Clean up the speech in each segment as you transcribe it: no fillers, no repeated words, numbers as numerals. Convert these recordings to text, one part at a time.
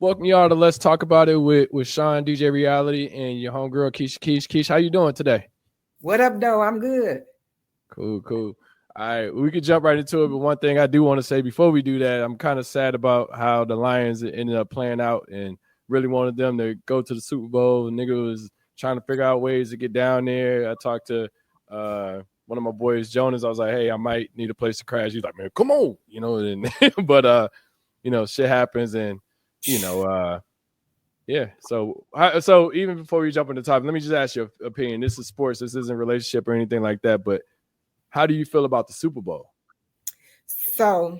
Welcome y'all to Let's Talk About It with Sean, DJ Reality, and your homegirl, Kesh. Kesh, how you doing today? What up, though? I'm good. Cool. All right, we could jump right into it, but one thing I do want to say before we do that, I'm kind of sad about how the Lions ended up playing out and really wanted them to go to the Super Bowl. The nigga was trying to figure out ways to get down there. I talked to one of my boys, Jonas. I was like, hey, I might need a place to crash. He's like, man, come on, and but shit happens, and yeah. So even before we jump into the topic, let me just ask your opinion. This is sports. This isn't a relationship or anything like that. But how do you feel about the Super Bowl? So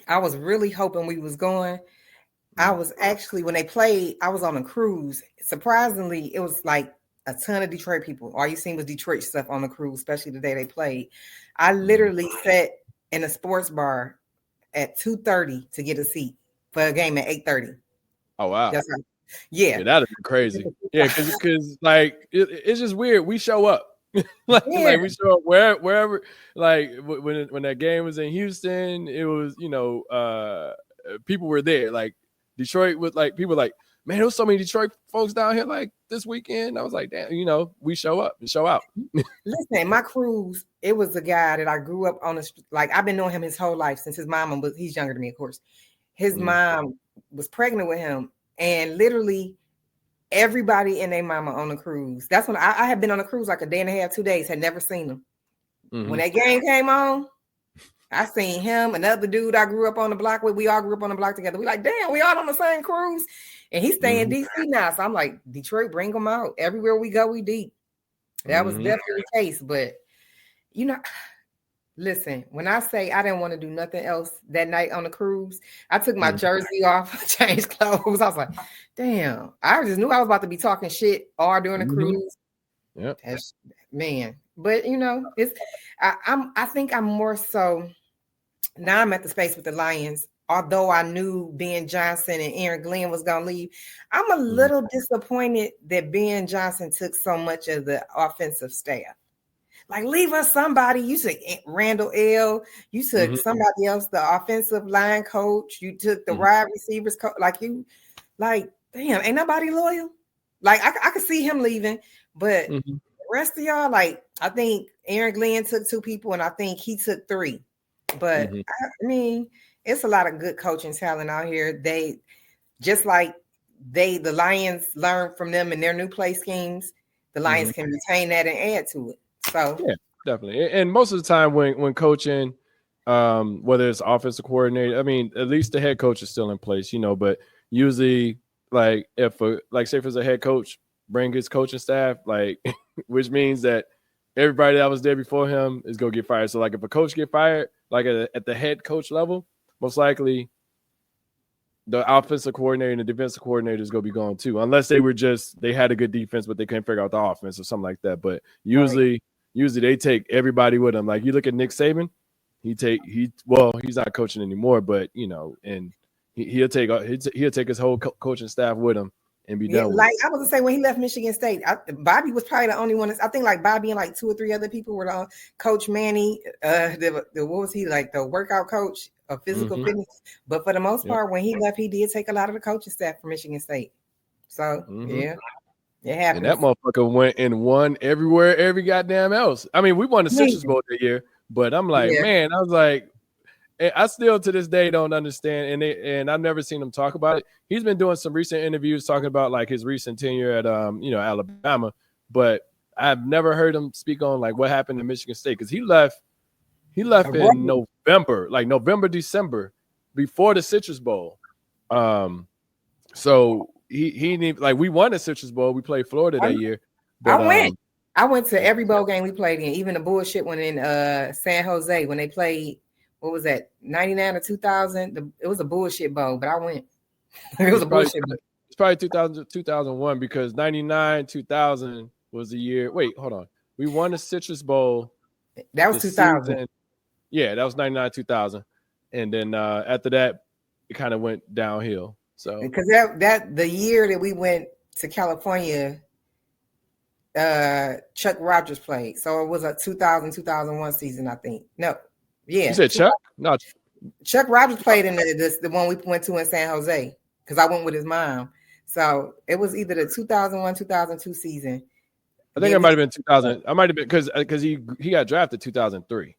I was really hoping we was going. I was actually, when they played, I was on a cruise. Surprisingly, it was like a ton of Detroit people. All you seen was Detroit stuff on the cruise, especially the day they played. I literally sat in a sports bar at 2:30 to get a seat for a game at 8:30. Oh wow! Yeah, that'd be crazy. Yeah, because like it's just weird. We show up, like we show up wherever. Like when that game was in Houston, it was people were there. Like Detroit was like people like, man, there was so many Detroit folks down here like this weekend. I was like, damn, we show up and show out. Listen, my cruise, it was a guy that I grew up on. Like I've been knowing him his whole life since his mom was. He's younger than me, of course. His mom was pregnant with him, and literally everybody and their mama on the cruise. That's when I had been on a cruise like a day and a half, 2 days, had never seen him. When that game came on, I seen him, another dude I grew up on the block with. We all grew up on the block together. We like, damn, we all on the same cruise. And he's staying in DC now. So I'm like, Detroit, bring them out. Everywhere we go, we deep. That was definitely the case. But, listen, when I say I didn't want to do nothing else that night on the cruise, I took my jersey off, changed clothes. I was like, damn, I just knew I was about to be talking shit all during the cruise. Yep. Man. But, I think I'm more so, now I'm at the space with the Lions. Although I knew Ben Johnson and Aaron Glenn was going to leave, I'm a little disappointed that Ben Johnson took so much of the offensive staff. Like, leave us somebody. You took Randall L. You took somebody else, the offensive line coach. You took the wide receivers coach. Damn, ain't nobody loyal. Like, I could see him leaving, but the rest of y'all, like, I think Aaron Glenn took 2 people, and I think he took 3. But, I mean, it's a lot of good coaching talent out here. They, just like the Lions learn from them in their new play schemes, the Lions can retain that and add to it. So yeah, definitely. And most of the time when coaching, whether it's offensive coordinator, I mean, at least the head coach is still in place, but usually like say if it's a head coach, bring his coaching staff, like, which means that everybody that was there before him is going to get fired. So like if a coach get fired, like at the head coach level, most likely the offensive coordinator and the defensive coordinator is going to be gone too, unless they had a good defense, but they couldn't figure out the offense or something like that. But usually they take everybody with them. Like you look at Nick Saban, he's not coaching anymore, but and he'll take his whole coaching staff with him and be done with it. I was gonna say when he left Michigan State, Bobby was probably the only one. I think like Bobby and like 2 or 3 other people were on. Coach Manny, what was he like? The workout coach of physical fitness. But for the most part, when he left, he did take a lot of the coaching staff from Michigan State. So yeah, it happened. And that motherfucker went and won everywhere, every goddamn else. I mean, we won the Citrus Bowl that year, but I'm like, man, I was like, I still to this day don't understand, and I've never seen him talk about it. He's been doing some recent interviews talking about like his recent tenure at Alabama, but I've never heard him speak on like what happened in Michigan State because he left in November, like December, before the Citrus Bowl. So he like we won the Citrus Bowl. We played Florida that year. But, I went to every bowl game we played in, even the bullshit one in San Jose when they played. What was that? 99 or 2000? It was a bullshit bowl, but I went. It was a bullshit bowl. It's probably 2000, 2001 because 99, 2000 was the year. Wait, hold on. We won the Citrus Bowl. That was 2000. Yeah, that was 99, 2000. And then after that, it kind of went downhill. So because that the year that we went to California, Chuck Rogers played. So it was a 2000, 2001 season, I think. No. Yeah. You said Chuck? No. Chuck Rogers played in the one we went to in San Jose. because I went with his mom. So it was either the 2001, 2002 season. I think it might have been 2000. I might have been because he got drafted 2003.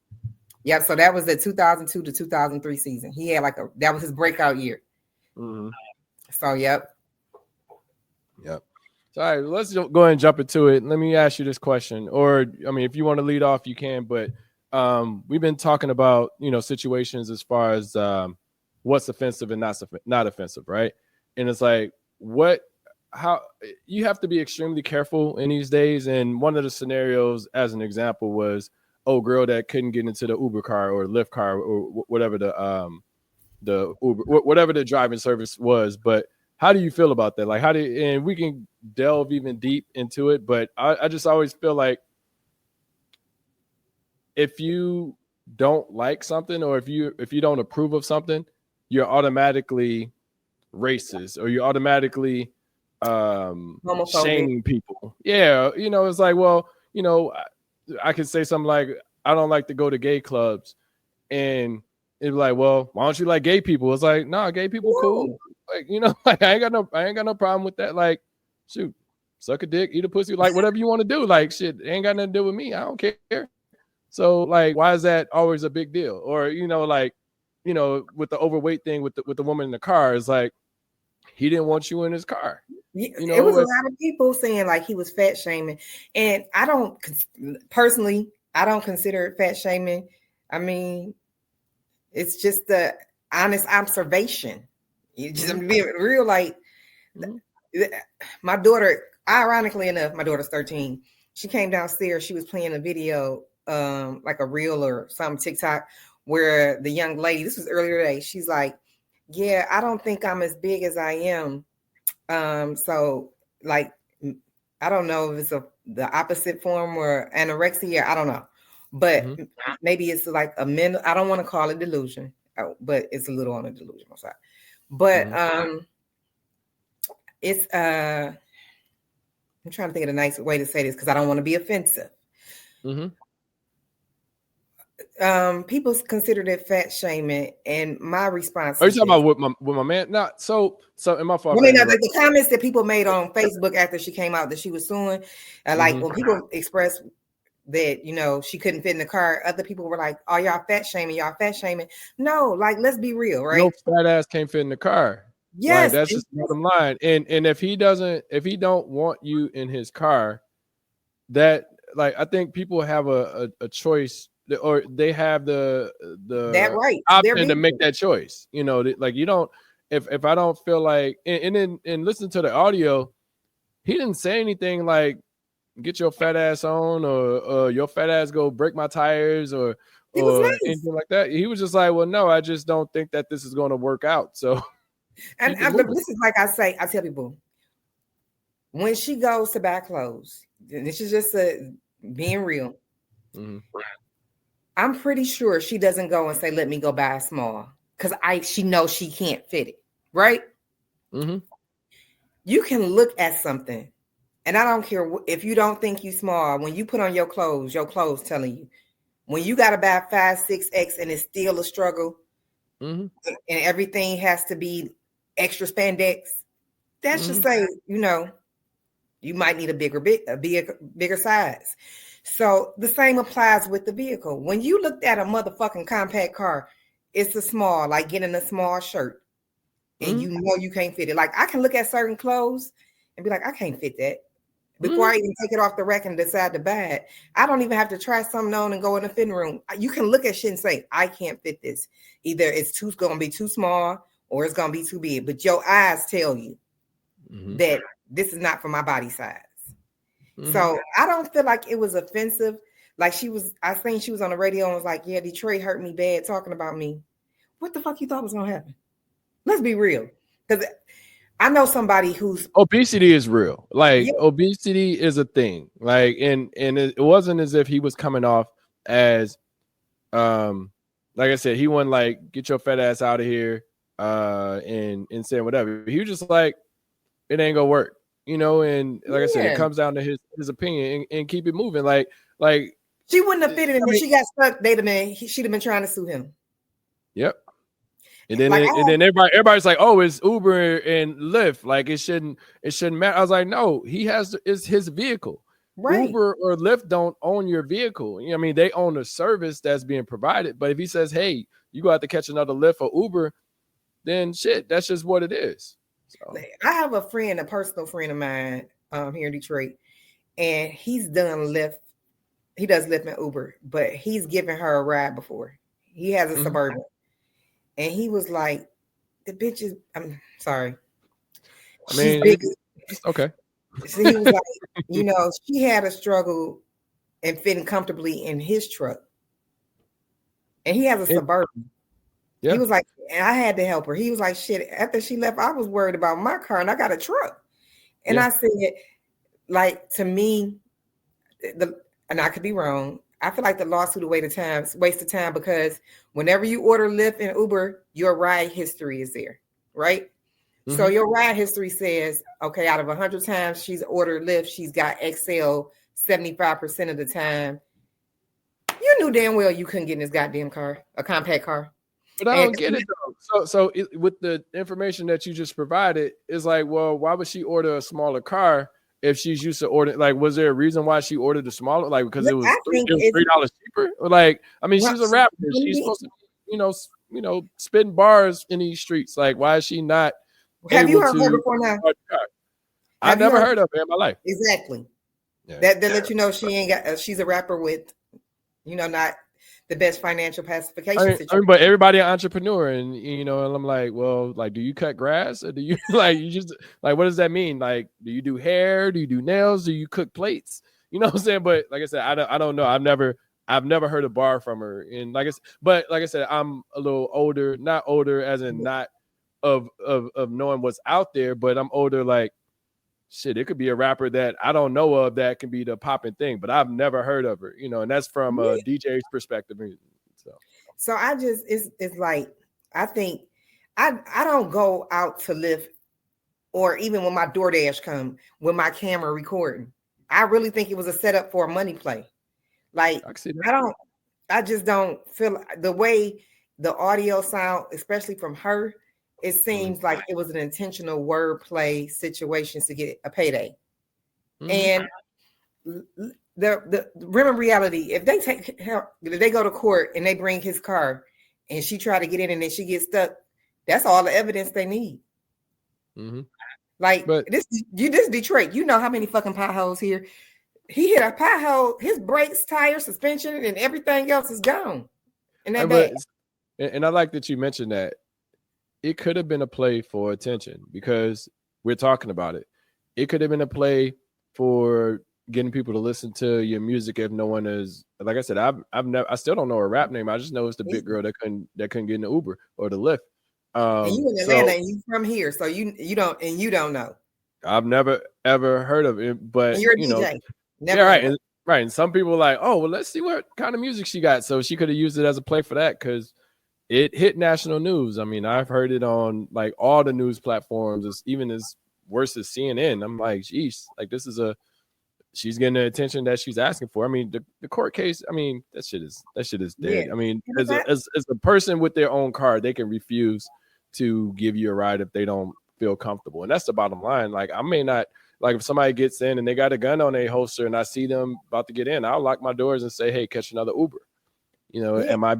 Yep. So that was the 2002 to 2003 season. He had that was his breakout year. Mm-hmm. So yep. So all right, let's go ahead and jump into it. Let me ask you this question, or I mean, if you want to lead off, you can. But we've been talking about situations as far as what's offensive and not offensive, right? And it's like how you have to be extremely careful in these days. And one of the scenarios, as an example, was girl that couldn't get into the Uber car or Lyft car or whatever the Uber, whatever the driving service was. But how do you feel about that? Like, and we can delve even deep into it, but I just always feel like if you don't like something or if you don't approve of something, you're automatically racist or you're automatically shaming people. Yeah, it's like, well, I could say something like, I don't like to go to gay clubs, and it'd be like, well, why don't you like gay people? It's like, nah, gay people cool. Like, like I ain't got no problem with that. Like, shoot, suck a dick, eat a pussy, like whatever you want to do. Like, shit, ain't got nothing to do with me. I don't care. So, like, why is that always a big deal? Or with the overweight thing with the woman in the car, it's like he didn't want you in his car. It was a lot of people saying like he was fat shaming, and I don't consider it fat shaming. I mean, it's just the honest observation. You just be real. Like my daughter, ironically enough, my daughter's 13. She came downstairs. She was playing a video, like a reel or some TikTok, where the young lady, this was earlier today, she's like, yeah, I don't think I'm as big as I am. So like, I don't know if it's the opposite form or anorexia. I don't know, but maybe it's like a mental, I don't want to call it delusion, but it's a little on the delusional side. But it's I'm trying to think of a nice way to say this because I don't want to be offensive. People considered it fat shaming, and my response. Are you talking about with my man? Not so. In my fault. I mean, the comments that people made on Facebook after she came out that she was suing, like when people expressed that she couldn't fit in the car, other people were like, "Oh, y'all fat shaming, y'all fat shaming." No, like let's be real, right? No fat ass can't fit in the car. Yes, like, that's just the bottom line. And if he don't want you in his car, that like I think people have a choice. Or they have the right option to make that choice. Like you don't. If I don't feel like, and listen to the audio, he didn't say anything like "get your fat ass on" or "your fat ass go break my tires" or anything like that. He was just like, "Well, no, I just don't think that this is going to work out." So, and this is like I tell people when she goes to buy clothes, this is just being real. I'm pretty sure she doesn't go and say, "Let me go buy a small," because she knows she can't fit it, right? You can look at something, and I don't care if you don't think you small. When you put on your clothes telling you when you got to buy 5, 6X, and it's still a struggle, and everything has to be extra spandex. That's just say you might need a bigger size. So the same applies with the vehicle. When you looked at a motherfucking compact car, it's a small, like getting a small shirt, and you can't fit it. Like I can look at certain clothes and be like, I can't fit that. Before I even take it off the rack and decide to buy it, I don't even have to try something on and go in the fitting room. You can look at shit and say, I can't fit this. Either it's going to be too small or it's going to be too big. But your eyes tell you that this is not for my body size. So I don't feel like it was offensive. Like I think she was on the radio and was like, yeah, Detroit hurt me bad talking about me. What the fuck you thought was going to happen? Let's be real. Because I know somebody who's obesity is real. Like obesity is a thing. Like, and it wasn't as if he was coming off as, like I said, he wasn't like, get your fat ass out of here, and saying whatever. He was just like, it ain't gonna work. And like I said, it comes down to his opinion and keep it moving. Like she wouldn't have fitted him. If she got stuck, she'd have been trying to sue him. Yep. And then Like, and then everybody's like, oh, it's Uber and Lyft. Like it shouldn't matter. I was like, no, it's his vehicle. right. Uber or Lyft don't own your vehicle. You know what I mean, they own a service that's being provided. But if he says, hey, you go have to catch another Lyft or Uber, then shit, that's just what it is. So. I have a personal friend of mine here in Detroit, and he's done Lyft. He does Lyft and Uber, but he's given her a ride before. He has a Suburban. And he was like, the bitch is, I'm sorry. I mean, it's okay. So he was like, she had a struggle and fitting comfortably in his truck. And he has a Suburban. Yeah. He was like, and I had to help her. He was like, shit, after she left, I was worried about my car and I got a truck. And I said, like, to me, and I could be wrong, I feel like the lawsuit waste of time because whenever you order Lyft and Uber, your ride history is there, right? Mm-hmm. So your ride history says, okay, out of 100 times she's ordered Lyft, she's got XL 75% of the time. You knew damn well you couldn't get in this goddamn car, a compact car. But I don't get it though. So with the information that you just provided, it's like, well, why would she order a smaller car? If she's used to order, like, was there a reason why she ordered the smaller? Like, because it was $3 cheaper? Or like, I mean, she's a rapper. She's supposed to, spitting bars in these streets. Like, why is she not? Have you heard her before now? I've never heard of her in my life. Exactly. Yeah. That let you know she ain't got. She's a rapper with, not the best financial pacification situation. But everybody an entrepreneur, and and I'm like, well, like, do you cut grass, or do you you just like, what does that mean? Like, do you do hair? Do you do nails? Do you cook plates? You know what I'm saying? But like I said, I don't know. I've never heard a bar from her, and like I said, I'm a little older, not older as in not of knowing what's out there, but I'm older. Like, shit, it could be a rapper that I don't know of that can be the popping thing, but I've never heard of her, and that's from a DJ's perspective. So I just, it's like, I think I don't go out to Lyft or even when my DoorDash come with my camera recording. I really think it was a setup for a money play. Like, I just don't feel the way the audio sound, especially from her, it seems like it was an intentional wordplay situation to get a payday. And the rim of reality, if they go to court and they bring his car and she try to get in and then she gets stuck, that's all the evidence they need. Like, this Detroit, you know how many fucking potholes here. He hit a pothole, his brakes, tires, suspension, and everything else is gone. And I like that you mentioned that. It could have been a play for attention because we're talking about it. It could have been a play for getting people to listen to your music if no one is, like I said, I still don't know her rap name. I just know it's the big girl that couldn't get in the Uber or the Lyft. And you in Atlanta and you from here, so you don't know. I've never ever heard of it, but and you're a DJ. Right. And some people are like, oh, well, let's see what kind of music she got. So she could have used it as a play for that because it hit national news. I mean, I've heard it on like all the news platforms, even as worse as CNN. I'm like, geez, like she's getting the attention that she's asking for. I mean, the court case, I mean, that shit is dead. Yeah. I mean, as a person with their own car, they can refuse to give you a ride if they don't feel comfortable. And that's the bottom line. Like, I may not, like if somebody gets in and they got a gun on their holster and I see them about to get in, I'll lock my doors and say, hey, catch another Uber. Am I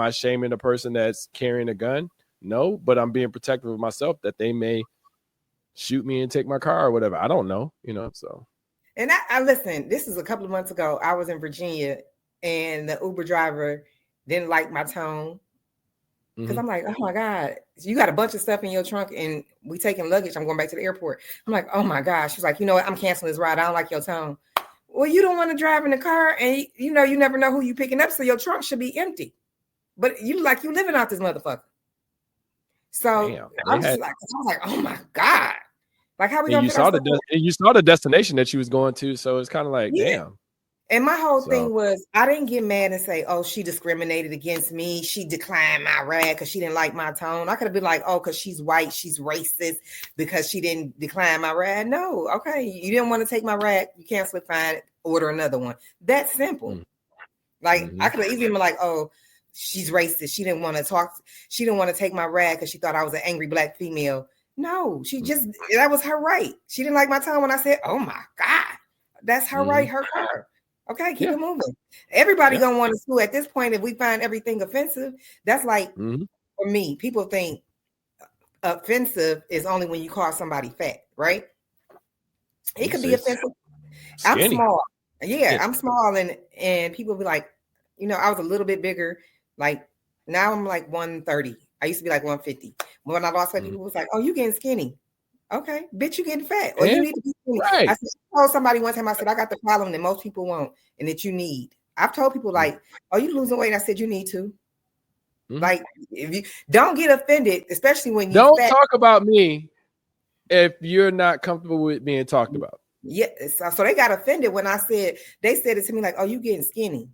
shaming a person that's carrying a gun? No, but I'm being protective of myself that they may shoot me and take my car or whatever. I don't know, so. And I listen, this is a couple of months ago. I was in Virginia and the Uber driver didn't like my tone. Because I'm like, oh my God, you got a bunch of stuff in your trunk and we taking luggage. I'm going back to the airport. I'm like, oh my gosh. She's like, you know what? I'm canceling this ride. I don't like your tone. Well, you don't want to drive in the car and you never know who you picking up. So your trunk should be empty. But you living out this motherfucker. So I was like, oh my God. Like how we gonna you saw the destination that she was going to. So it's kind of like, damn. And my whole thing was, I didn't get mad and say, oh, she discriminated against me. She declined my ride because she didn't like my tone. I could have been like, oh, because she's white, she's racist because she didn't decline my ride. No, okay. You didn't want to take my ride. You cancel it, fine, order another one. That's simple. Like, I could have easily been like, oh, she's racist. She didn't want to talk. She didn't want to take my rag because she thought I was an angry black female. No, she just, that was her right. She didn't like my tone when I said, oh my God, that's her right, her car. Okay, keep it moving. Everybody gonna want to sue at this point if we find everything offensive. That's like, for me, people think offensive is only when you call somebody fat, right? It could be offensive. Skinny. I'm small. Yeah, I'm small, and people be like, you know, I was a little bit bigger. Like now I'm like 130. I used to be like 150. When I lost weight, people was like, oh, you getting skinny. Okay, bitch, you getting fat. Or you need to be skinny. Right. I told somebody one time, I said, I got the problem that most people won't and that you need. I've told people like, oh, you losing weight? I said, you need to. Like, if you don't get offended, especially when you don't talk about me if you're not comfortable with being talked about. Yeah, so they got offended when I said, they said it to me like, oh, you getting skinny.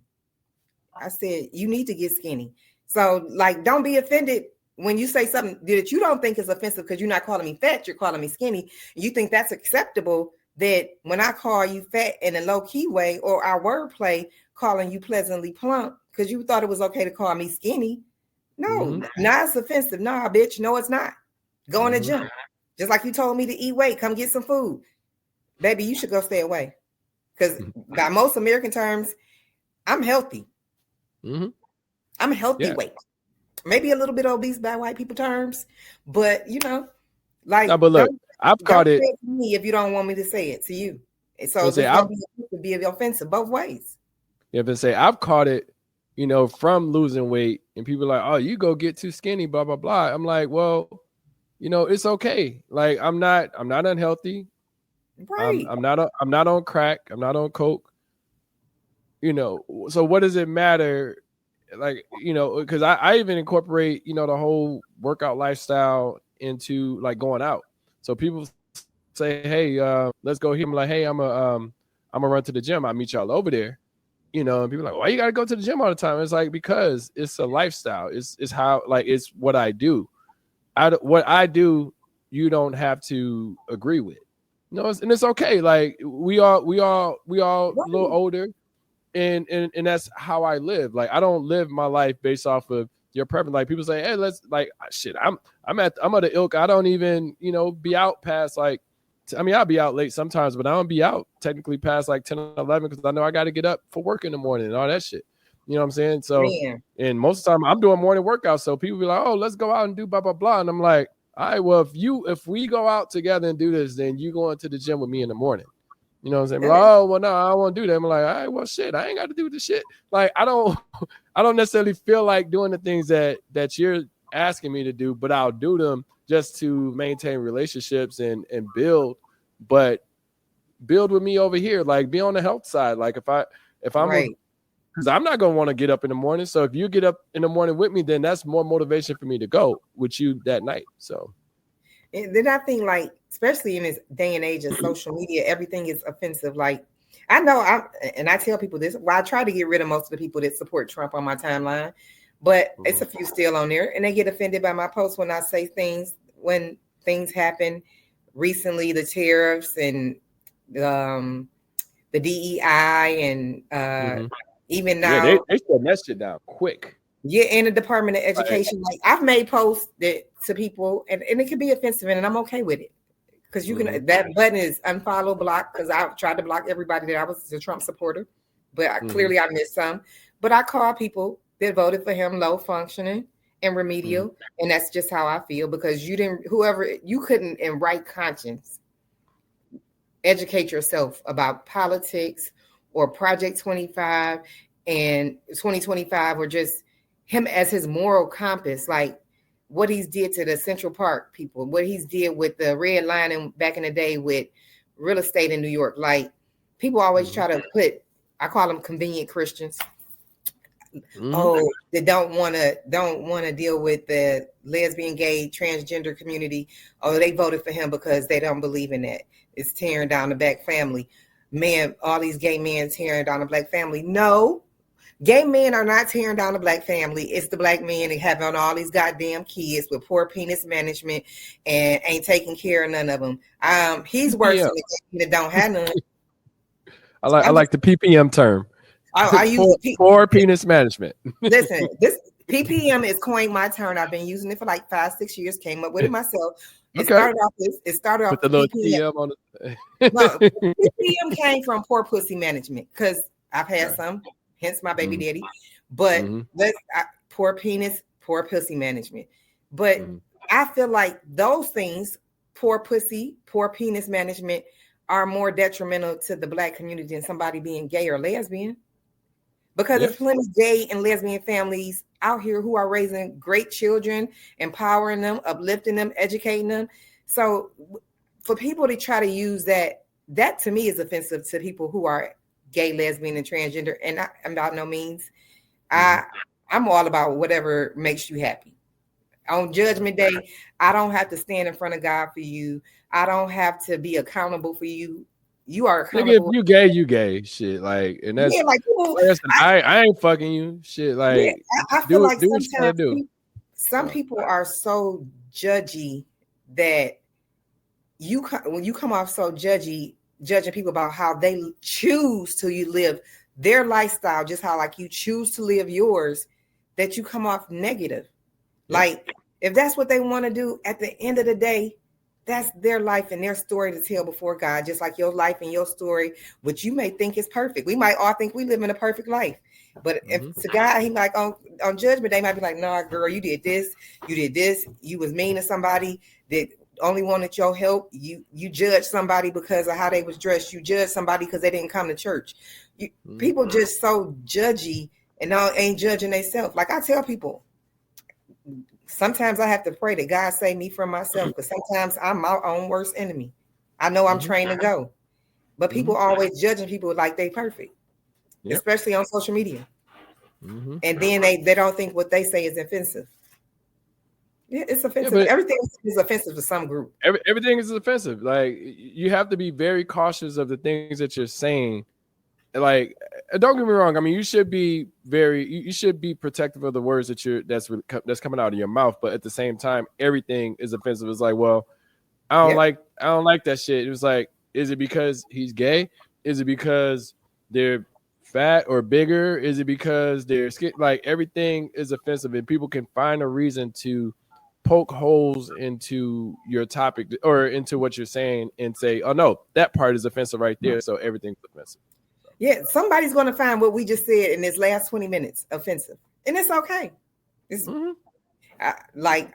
I said, you need to get skinny. So like, don't be offended when you say something that you don't think is offensive because you're not calling me fat, you're calling me skinny. You think that's acceptable, that when I call you fat in a low-key way, or our wordplay calling you pleasantly plump because you thought it was okay to call me skinny. No, now it's offensive. Nah, bitch, no, it's not. Go in the gym. Just like you told me to eat weight, come get some food. Baby, you should go stay away. Because by most American terms, I'm healthy. I'm healthy weight. Maybe a little bit obese by white people terms, but you know, like, no, but look, I've caught it. To me if you don't want me to say it to you, and so it's going to be offensive both ways. Yeah, but say I've caught it, you know, from losing weight, and people are like, oh, you go get too skinny, blah blah blah. I'm like, well, you know, it's okay. Like, I'm not unhealthy. Right. I'm not on crack. I'm not on coke. You know, so what does it matter? Like, you know, because I even incorporate, you know, the whole workout lifestyle into like going out. So people say, hey, let's go here. I'm like, hey, I'm gonna run to the gym. I'll meet y'all over there. You know, and people are like, why you gotta go to the gym all the time? It's like, because it's a lifestyle. It's how, like, it's what I do. What I do, you don't have to agree with. You know, and it's okay. Like, we all a little older. And that's how I live. Like, I don't live my life based off of your preference. Like, people say, hey, let's, like, shit, I'm at the ilk. I don't even, you know, be out past like, I mean, I'll be out late sometimes, but I don't be out technically past like 10 or 11 because I know I got to get up for work in the morning and all that shit. You know what I'm saying? So, and most of the time I'm doing morning workouts. So people be like, oh, let's go out and do blah, blah, blah. And I'm like, all right, well, if we go out together and do this, then you going to the gym with me in the morning. You know what I'm saying? Like, oh, well, no, I don't want to do that. I'm like, all right, well, shit, I ain't got to do this shit. Like, I don't necessarily feel like doing the things that you're asking me to do, but I'll do them just to maintain relationships and build, but build with me over here. Like, be on the health side. Like, if I'm, because I'm not going to want to get up in the morning. So if you get up in the morning with me, then that's more motivation for me to go with you that night. So. And then I think, like, especially in this day and age of social media, everything is offensive. Like, I know I tell people this. Well, I try to get rid of most of the people that support Trump on my timeline, but it's a few still on there, and they get offended by my posts when I say things, when things happen. Recently, the tariffs and the DEI and even now, they shut that shit down quick. Yeah, in the Department of Education, like, I've made posts that to people, and it can be offensive, and I'm okay with it, because you can, that button is unfollow, block, because I've tried to block everybody that I was a Trump supporter, but clearly I missed some. But I call people that voted for him low functioning and remedial, and that's just how I feel, because you couldn't in right conscience educate yourself about politics or Project 25 and 2025, or just him as his moral compass, like what he's did to the Central Park people, what he's did with the red line and back in the day with real estate in New York. Like, people always try to put, I call them convenient Christians. Oh, they don't want to deal with the lesbian, gay, transgender community. Oh, they voted for him because they don't believe in that. It's tearing down the black family. Man, all these gay men tearing down the black family. No. Gay men are not tearing down the black family. It's the black men that having all these goddamn kids with poor penis management and ain't taking care of none of them. He's worse than the gay that don't have none. I like the PPM term. I use poor penis management. Listen, PPM is coined my term. I've been using it for like 5-6 years. Came up with it myself. It Okay. started off With the little PPM. TM on it. No, PPM came from poor pussy management because I've had some, hence my baby daddy. But poor penis, poor pussy management. But I feel like those things, poor pussy, poor penis management, are more detrimental to the Black community than somebody being gay or lesbian. Because there's plenty of gay and lesbian families out here who are raising great children, empowering them, uplifting them, educating them. So for people to try to use that to me is offensive to people who are gay, lesbian, and transgender. And I'm by no means. I'm all about whatever makes you happy. On Judgment Day, I don't have to stand in front of God for you. I don't have to be accountable for you. You are accountable. Nigga, you gay. Shit, like, and that's like people, I ain't fucking you. Shit, like, I feel like do what you gotta do. Some people are so judgy that when you come off so judgy, judging people about how they choose to live their lifestyle, just how like you choose to live yours, that you come off negative. Like, if that's what they want to do, at the end of the day, that's their life and their story to tell before God, just like your life and your story, which you may think is perfect. We might all think we live in a perfect life. But if to God, he like on Judgment Day might be like, nah, girl, you did this, you was mean to somebody that only wanted your help. You judged somebody because of how they was dressed. You judged somebody because they didn't come to church. People just so judgy and ain't judging themselves. Like I tell people, sometimes I have to pray that God save me from myself, because sometimes I'm my own worst enemy. I know I'm trained to go, but people always judging people like they perfect, especially on social media. And then they don't think what they say is offensive. Yeah, it's offensive. Everything is offensive to some group. Everything is offensive. Like, you have to be very cautious of the things that you're saying. Like, don't get me wrong. I mean, you should be protective of the words that's coming out of your mouth. But at the same time, everything is offensive. It's like, well, I don't like that shit. It was like, is it because he's gay? Is it because they're fat or bigger? Is it because they're skin? Like, everything is offensive, and people can find a reason to poke holes into your topic or into what you're saying and say, oh no, that part is offensive right there. So everything's offensive. Yeah, somebody's going to find what we just said in this last 20 minutes offensive, and it's okay. It's like,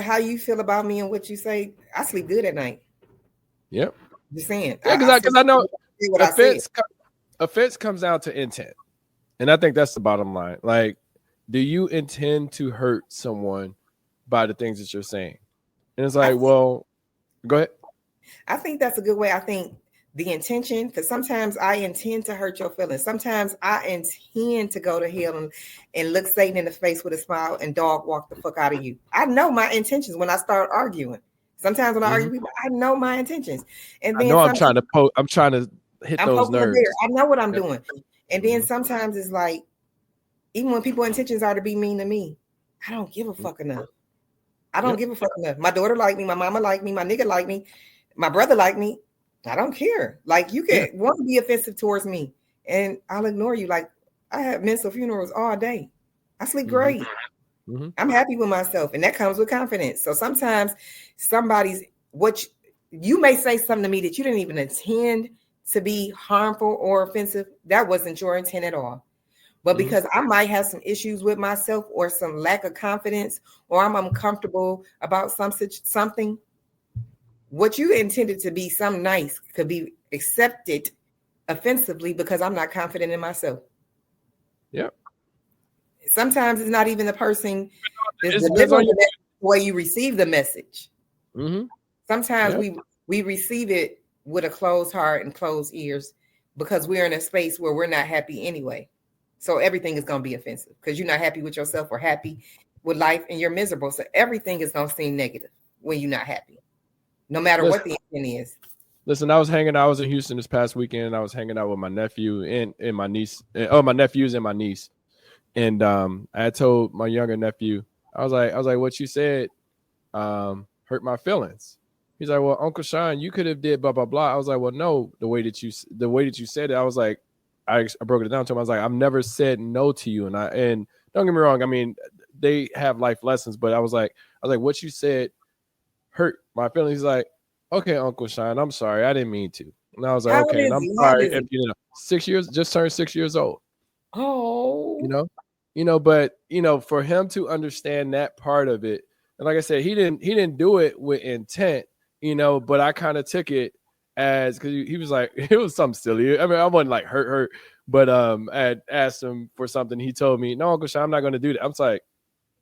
how you feel about me and what you say. I sleep good at night. Yep. Just saying. Yeah, because I know offense comes down to intent, and I think that's the bottom line. Like, do you intend to hurt someone by the things that you're saying? And it's like, well, go ahead. I think that's a good way. I think the intention, because sometimes I intend to hurt your feelings. Sometimes I intend to go to hell and look Satan in the face with a smile and dog walk the fuck out of you. I know my intentions when I start arguing. Sometimes when I argue with people, I know my intentions. And then I'm trying to hit those nerves. I know what I'm doing. And then sometimes it's like, even when people's intentions are to be mean to me, I don't give a fuck enough. I don't give a fuck enough. My daughter like me, my mama like me, my nigga like me, my brother like me. I don't care. Like, you can want to be offensive towards me, and I'll ignore you. Like, I have mental funerals all day. I sleep great. I'm happy with myself, and that comes with confidence. So sometimes you may say something to me that you didn't even intend to be harmful or offensive. That wasn't your intent at all. But because I might have some issues with myself or some lack of confidence, or I'm uncomfortable about something, what you intended to be something nice could be accepted offensively because I'm not confident in myself. Yep. Sometimes it's not even the person that's delivering the way you receive the message. Sometimes we receive it with a closed heart and closed ears because we're in a space where we're not happy anyway. So everything is going to be offensive because you're not happy with yourself or happy with life, and you're miserable. So everything is going to seem negative when you're not happy, no matter what the intent is. Listen, I was in Houston this past weekend. I was hanging out with my nephew and my niece. My nephews and my niece. And I told my younger nephew, I was like, what you said hurt my feelings. He's like, well, Uncle Sean, you could have did blah blah blah. I was like, well, no, the way that you said it, I was like, I broke it down to him. I was like, I've never said no to you, and don't get me wrong. I mean, they have life lessons, but I was like, what you said hurt my feelings. He's like, okay, Uncle Sean, I'm sorry, I didn't mean to. And I was like, How old okay, and is I'm he? How old sorry is if he? 6 years, just turned 6 years old. You Oh, know, but for him to understand that part of it, and like I said, he didn't do it with intent, but I kind of took it as because he was like it was something silly. I mean, I wasn't like hurt, but I had asked him for something. He told me, no, Uncle Sean, I'm not going to do that. I'm like,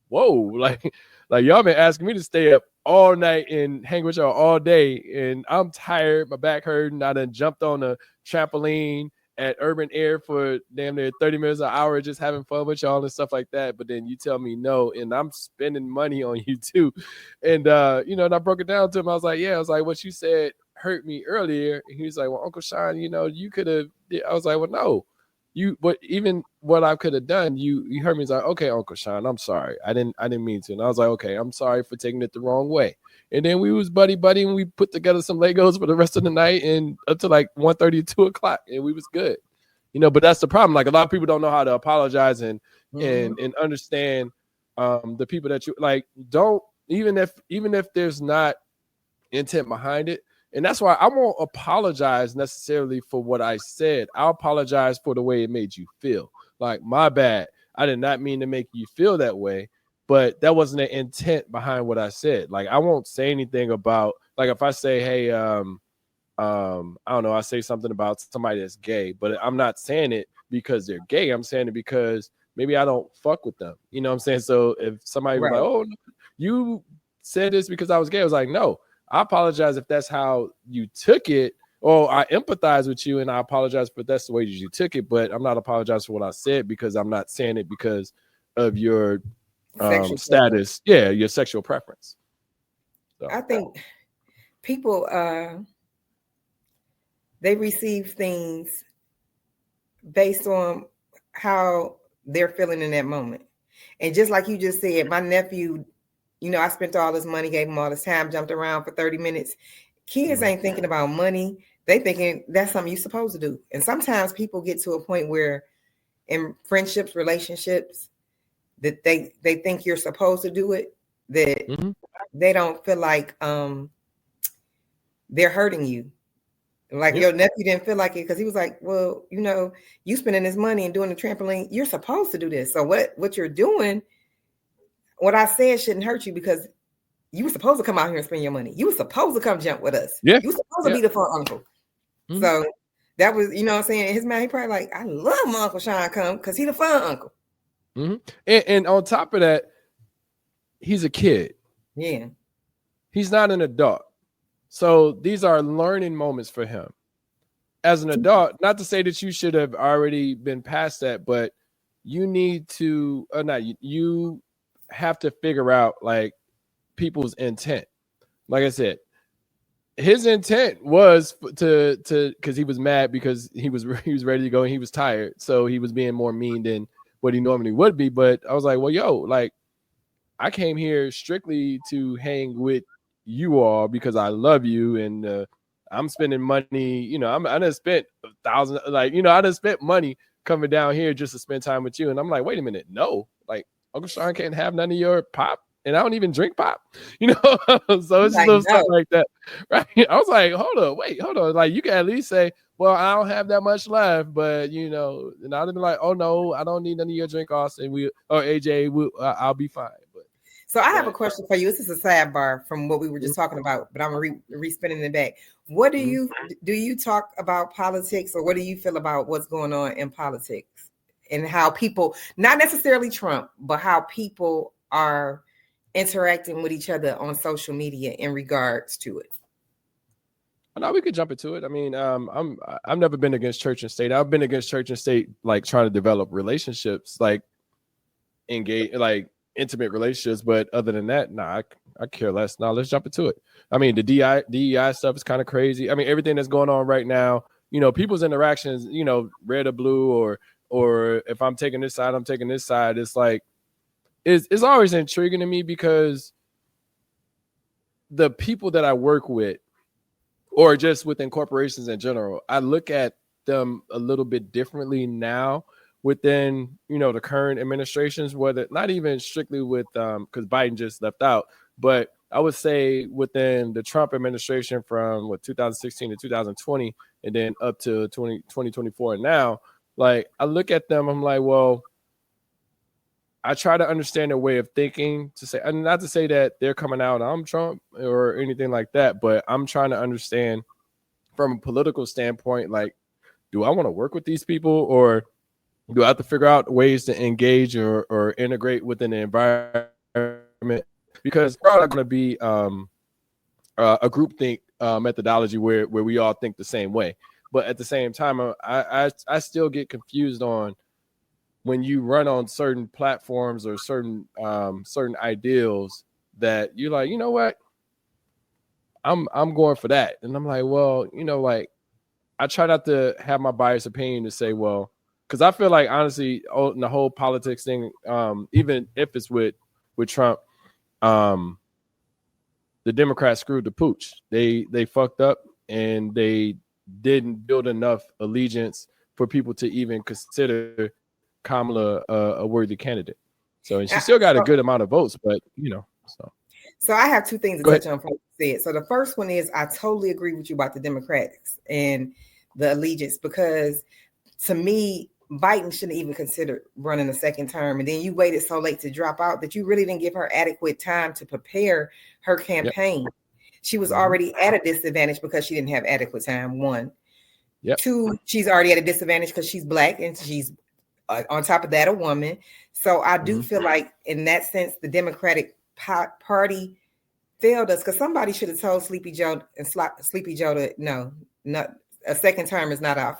whoa, like y'all been asking me to stay up all night and hang with y'all all day, and I'm tired, my back hurting. I done jumped on a trampoline at Urban Air for damn near 30 minutes an hour, just having fun with y'all and stuff like that. But then you tell me no, and I'm spending money on you too. And and I broke it down to him. I was like, yeah, I was like, what you said hurt me earlier. And he was like, well, Uncle Sean, you could have. I was like, well, no. But even what I could have done, you heard me. He's like, okay, Uncle Sean, I'm sorry. I didn't mean to. And I was like, okay, I'm sorry for taking it the wrong way. And then we was buddy and we put together some Legos for the rest of the night and until like 1:30, 2 o'clock, and we was good. But that's the problem. Like a lot of people don't know how to apologize and understand the people that you like. Don't even if there's not intent behind it. And that's why I won't apologize necessarily for what I said. I'll apologize for the way it made you feel. Like, my bad. I did not mean to make you feel that way, but that wasn't the intent behind what I said. Like, I won't say anything about, like, if I say, hey, I don't know, I say something about somebody that's gay, but I'm not saying it because they're gay. I'm saying it because maybe I don't fuck with them. You know what I'm saying? So if somebody was like, oh, you said this because I was gay, I was like, no. I apologize if that's how you took it, or I empathize with you, and I apologize if that's the way you took it. But I'm not apologizing for what I said because I'm not saying it because of your status, your sexual preference. So. I think people they receive things based on how they're feeling in that moment, and just like you just said, my nephew. I spent all this money, gave him all this time, jumped around for 30 minutes. Kids ain't thinking about money. They thinking that's something you're supposed to do. And sometimes people get to a point where in friendships, relationships, that they think you're supposed to do it, that they don't feel like they're hurting you. Like your nephew didn't feel like it because he was like, well, you spending this money and doing the trampoline, you're supposed to do this. So what you're doing, what I said shouldn't hurt you because you were supposed to come out here and spend your money. You were supposed to come jump with us. Yeah. You were supposed to be the fun uncle. So that was, what I'm saying? His man, he probably like, I love my Uncle Sean come because he the fun uncle. And on top of that, he's a kid. Yeah. He's not an adult. So these are learning moments for him. As an adult, not to say that you should have already been past that, but you need to, you have to figure out like people's intent. Like I said, his intent was to because he was mad because he was ready to go and he was tired, so he was being more mean than what he normally would be. But I was like, well, yo, like I came here strictly to hang with you all because I love you, and I'm spending money. I done spent $1,000, like I done spent money coming down here just to spend time with you. And I'm like, wait a minute, no, like Uncle Sean can't have none of your pop. And I don't even drink pop, so it's just little stuff like that, right? I was like, hold on. Like, you can at least say, well, I don't have that much left, but and I'd be like, oh no, I don't need none of your drink, Austin. Or AJ, I'll be fine. But so I have a question for you. This is a sidebar from what we were just talking about, but I'm re-spinning it back. What do you talk about politics, or what do you feel about what's going on in politics and how people, not necessarily Trump, but how people are interacting with each other on social media in regards to it? No, we could jump into it. I mean, I've never been against church and state. I've been against church and state, like trying to develop relationships, like engage, like intimate relationships. But other than that, I care less. Now let's jump into it. I mean, the DEI stuff is kind of crazy. I mean, everything that's going on right now, people's interactions, red or blue, or if I'm taking this side, I'm taking this side. It's like, it's always intriguing to me because the people that I work with, or just within corporations in general, I look at them a little bit differently now within, the current administrations, whether not even strictly with because Biden just left out, but I would say within the Trump administration from 2016 to 2020 and then up to 2024 now, like I look at them, I'm like, well, I try to understand their way of thinking, to say, and not to say that they're coming out, I'm Trump or anything like that, but I'm trying to understand from a political standpoint, like, do I want to work with these people, or do I have to figure out ways to engage or integrate within the environment? Because we're all not going to be a groupthink methodology where we all think the same way. But at the same time, I still get confused on when you run on certain platforms or certain ideals that you're like, you know what, I'm going for that, and I'm like, well, like I try not to have my biased opinion to say, well, because I feel like honestly, in the whole politics thing, even if it's with Trump, the Democrats screwed the pooch. They fucked up, and they didn't build enough allegiance for people to even consider Kamala a worthy candidate. So, and she still got a good amount of votes, but So I have two things to touch on from what you said. So the first one is I totally agree with you about the Democrats and the allegiance, because to me, Biden shouldn't even consider running a second term. And then you waited so late to drop out that you really didn't give her adequate time to prepare her campaign. Yep. She was already at a disadvantage because she didn't have adequate time, one. Yep. Two, she's already at a disadvantage because she's Black, and she's on top of that a woman. So I do feel like in that sense, the Democratic Party failed us, because somebody should have told Sleepy Joe that no, not a second term is not an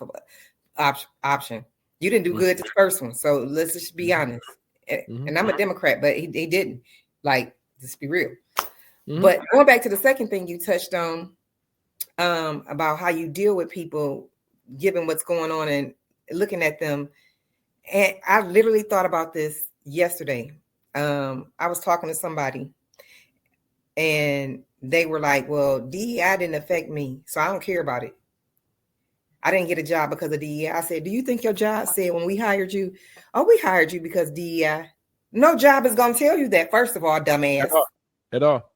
option. You didn't do good the first one, so let's just be honest. And I'm a Democrat, but he didn't. Like, let's be real. But going back to the second thing you touched on, about how you deal with people, given what's going on and looking at them. And I literally thought about this yesterday. I was talking to somebody, and they were like, well, DEI didn't affect me, so I don't care about it. I didn't get a job because of DEI. I said, do you think your job said when we hired you, oh, we hired you because DEI? No job is going to tell you that, first of all, dumbass. At all.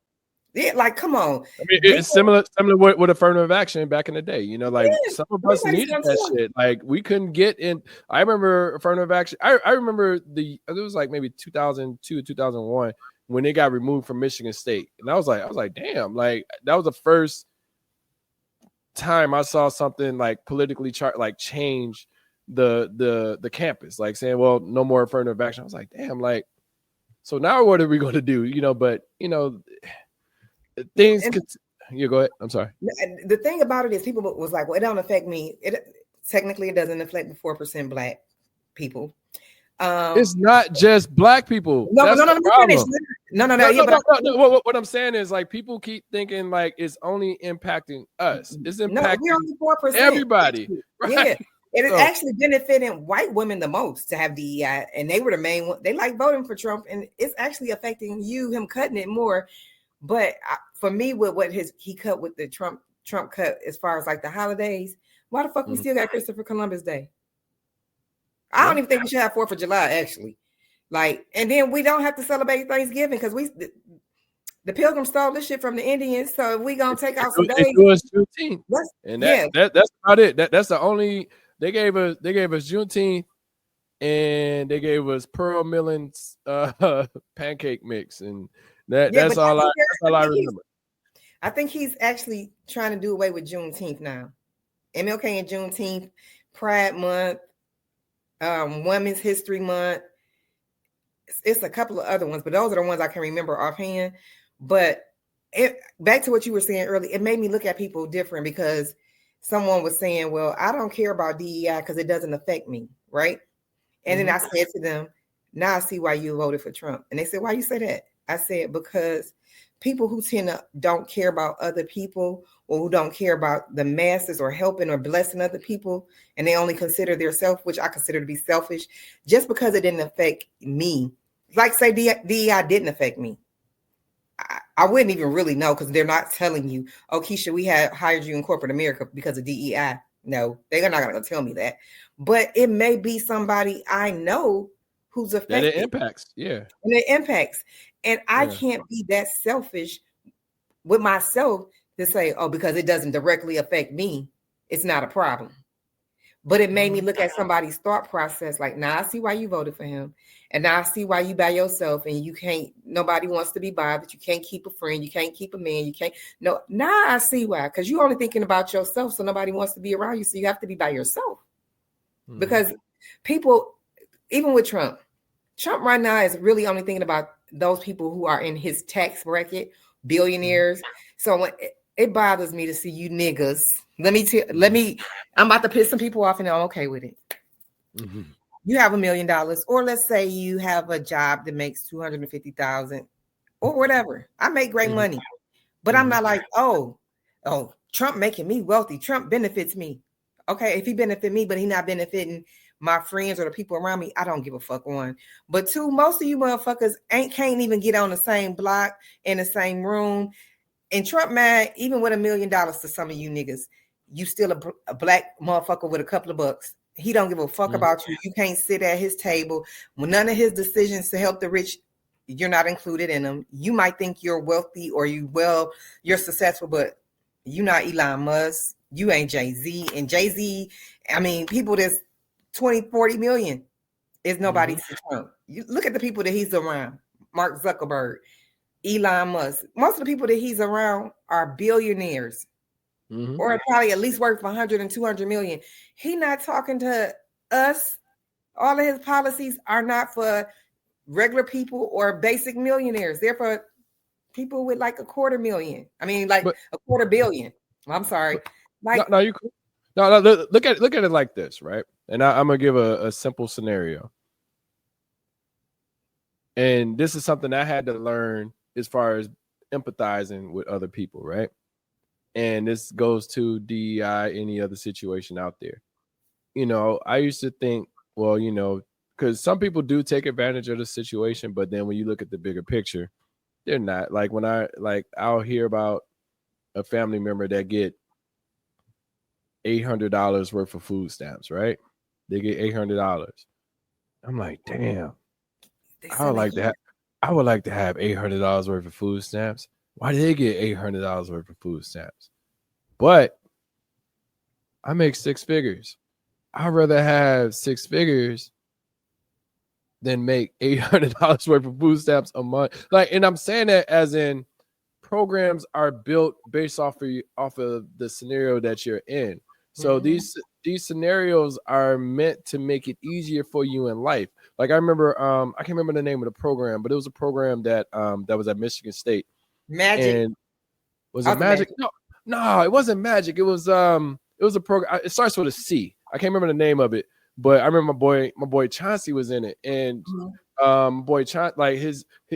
Yeah, like, come on. I mean, it's similar with affirmative action back in the day. Some of us needed that shit. Like, we couldn't get in. I remember affirmative action. I remember it was like maybe 2002, 2001 when they got removed from Michigan State, and I was like, damn, like that was the first time I saw something like politically change the campus, like saying, well, no more affirmative action. I was like, damn, like, so now what are we going to do? Things could. You go ahead. I'm sorry. The thing about it is, people was like, well, it don't affect me. Technically it doesn't affect the 4% Black people. It's not just Black people. No. What I'm saying is, like, people keep thinking like it's only impacting us. It's impacting we're only 4%. Everybody. Right? Yeah. It is actually benefiting white women the most to have DEI, and they were the main one. They like voting for Trump, and it's actually affecting him cutting it more. But for me, with what he cut with the Trump cut as far as like the holidays, why the fuck we still got Christopher Columbus Day? I don't even think we should have 4th of July, actually. Like, and then we don't have to celebrate Thanksgiving because the Pilgrims stole this shit from the Indians. So we gonna take out some days. It was Juneteenth, and that's about it. That's the only they gave us Juneteenth, and they gave us Pearl Millen's pancake mix, and that's all I remember. I think he's actually trying to do away with Juneteenth now. MLK and Juneteenth, Pride Month, Women's History Month. It's a couple of other ones, but those are the ones I can remember offhand. But back to what you were saying earlier, it made me look at people different, because someone was saying, well, I don't care about DEI because it doesn't affect me, right? And then I said to them, now I see why you voted for Trump. And they said, why you say that? I said, because people who don't care about other people, or who don't care about the masses or helping or blessing other people, and they only consider their self, which I consider to be selfish, just because it didn't affect me. Like, say DEI didn't affect me, I wouldn't even really know, because they're not telling you, oh, Keshia, we hired you in corporate America because of DEI. No, they're not gonna tell me that. But it may be somebody I know who's affected. That it impacts, yeah. And it impacts. And I Yeah. can't be that selfish with myself to say, oh, because it doesn't directly affect me, it's not a problem. But it made me look at somebody's thought process like, now I see why you voted for him. And now I see why you by yourself and you can't, nobody wants to be bothered. You can't keep a friend. You can't keep a man. You can't. No, now I see why. Because you're only thinking about yourself. So nobody wants to be around you. So you have to be by yourself. Because people, even with Trump right now is really only thinking about those people who are in his tax bracket, billionaires. So when it bothers me to see you niggas. I'm about to piss some people off and I'm okay with it. You have $1 million, or let's say you have a job that makes $250,000 or whatever. I make great money, but I'm not like, oh, Trump making me wealthy. Trump benefits me. Okay, if he benefit me, but he not benefiting my friends or the people around me, I don't give a fuck, one. But two, most of you motherfuckers can't even get on the same block in the same room. And Trump, man, even with $1 million to some of you niggas, you still a black motherfucker with a couple of bucks. He don't give a fuck about you. You can't sit at his table. When none of his decisions to help the rich, you're not included in them. You might think you're wealthy or you're successful, but you're not Elon Musk. You ain't Jay-Z. And Jay-Z, I mean, people that's 20, 40 million is nobody to Trump. You look at the people that he's around. Mark Zuckerberg, Elon Musk. Most of the people that he's around are billionaires. Or probably at least worth 100 and 200 million. He not talking to us. All of his policies are not for regular people or basic millionaires. They're for people with like $250,000. I mean, like $250 million. I'm sorry. Like, no, you. No, look at it like this, right? And I'm gonna give a simple scenario. And this is something I had to learn as far as empathizing with other people, right? And this goes to DEI, any other situation out there. You know, I used to think, well, you know, because some people do take advantage of the situation, but then when you look at the bigger picture, they're not. Like when I'll hear about a family member that get $800 worth of food stamps, right? They get $800. I'm like, damn, I would like to have $800 worth of food stamps. Why did they get $800 worth of food stamps? But I make 6 figures. I'd rather have 6 figures than make $800 worth of food stamps a month. Like, and I'm saying that as in programs are built based off of the scenario that you're in. So these scenarios are meant to make it easier for you in life. Like I remember, I can't remember the name of the program, but it was a program that was at Michigan State. Magic. And was it Magic? No, it wasn't Magic. It was a program. It starts with a C. I can't remember the name of it, but I remember my boy Chauncey was in it, and boy Chauncey, like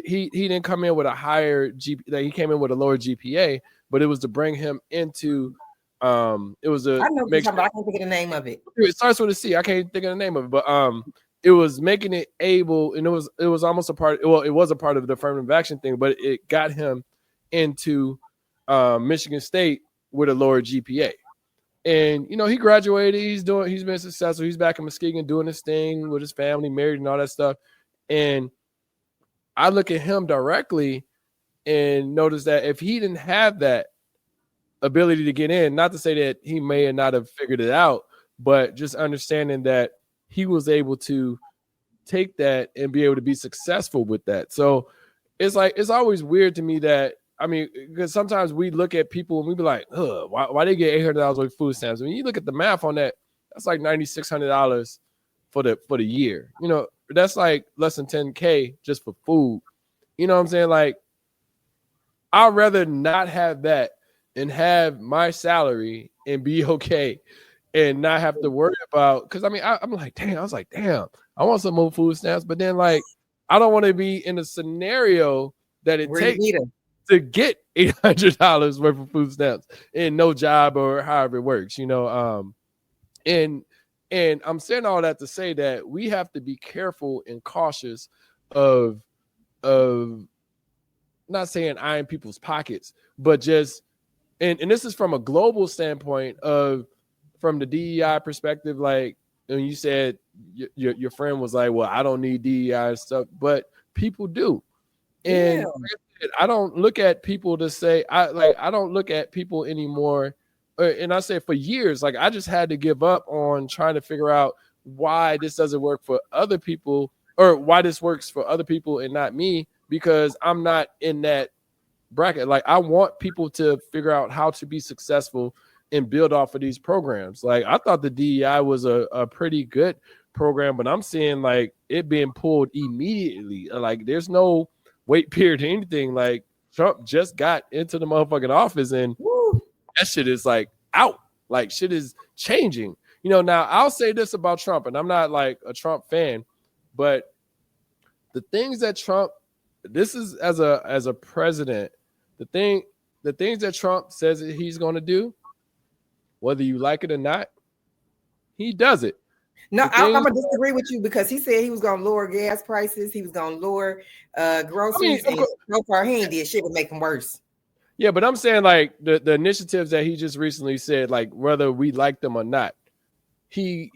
he didn't come in with a higher GPA. He came in with a lower GPA, but it was to bring him into it was a. I know, but I can't think of the name of it. It starts with a C. I can't think of the name of it, but it was making it able, and it was almost a part. Well, it was a part of the affirmative action thing, but it got him into Michigan State with a lower GPA. And, you know, he graduated. He's been successful. He's back in Muskegon doing his thing with his family, married and all that stuff. And I look at him directly and notice that if he didn't have that ability to get in, not to say that he may not have figured it out, but just understanding that he was able to take that and be able to be successful with that. So it's like, it's always weird to me that, I mean, because sometimes we look at people and we be like, why they get $800 worth of food stamps? I mean, you look at the math on that, that's like $9,600 for the year. You know, that's like less than $10K just for food. You know what I'm saying? Like, I'd rather not have that and have my salary and be okay and not have to worry about, because I mean, I'm like, damn, I want some more food stamps, but then like, I don't want to be in a scenario that it takes to get $800 worth of food stamps and no job or however it works, you know. And I'm saying all that to say that we have to be careful and cautious of not saying eyeing people's pockets, but just and this is from a global standpoint of from the DEI perspective, like when you said your friend was like, well, I don't need DEI and stuff, but people do. And I don't look at people to say I don't look at people anymore. And I say for years, like I just had to give up on trying to figure out why this doesn't work for other people or why this works for other people and not me, because I'm not in that bracket. Like I want people to figure out how to be successful and build off of these programs. Like I thought the DEI was a pretty good program, but I'm seeing like it being pulled immediately. Like there's no wait period or anything. Like Trump just got into the motherfucking office and that shit is like out. Like shit is changing. You know, now I'll say this about Trump, and I'm not like a Trump fan, but the things that Trump, this is as a president, the things that Trump says that he's going to do, whether you like it or not, he does it. No, I'm gonna disagree with you because he said he was gonna lower gas prices, he was gonna lower groceries, and so far he ain't did shit to make them worse. Yeah, but I'm saying like the initiatives that he just recently said, like whether we like them or not, they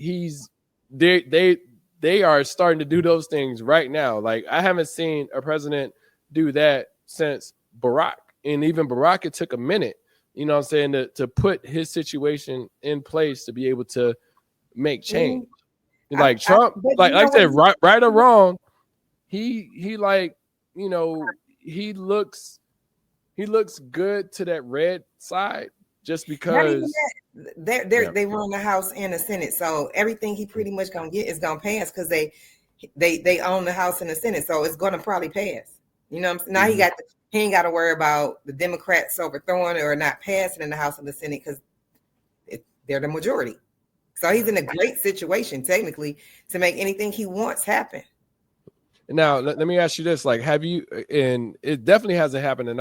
are starting to do those things right now. Like I haven't seen a president do that since Barack, and even Barack, it took a minute. You know what I'm saying, to put his situation in place to be able to make change. Like Trump, like I said, right or wrong, he like, you know, he looks good to that red side just because they run the House and the Senate, so everything he pretty much gonna get is gonna pass because they own the House and the Senate, so it's gonna probably pass. You know what I'm saying? Now he ain't got to worry about the Democrats overthrowing it or not passing in the House and the Senate because they're the majority. So he's in a great situation technically to make anything he wants happen. Now let me ask you this: like, have you? And it definitely hasn't happened in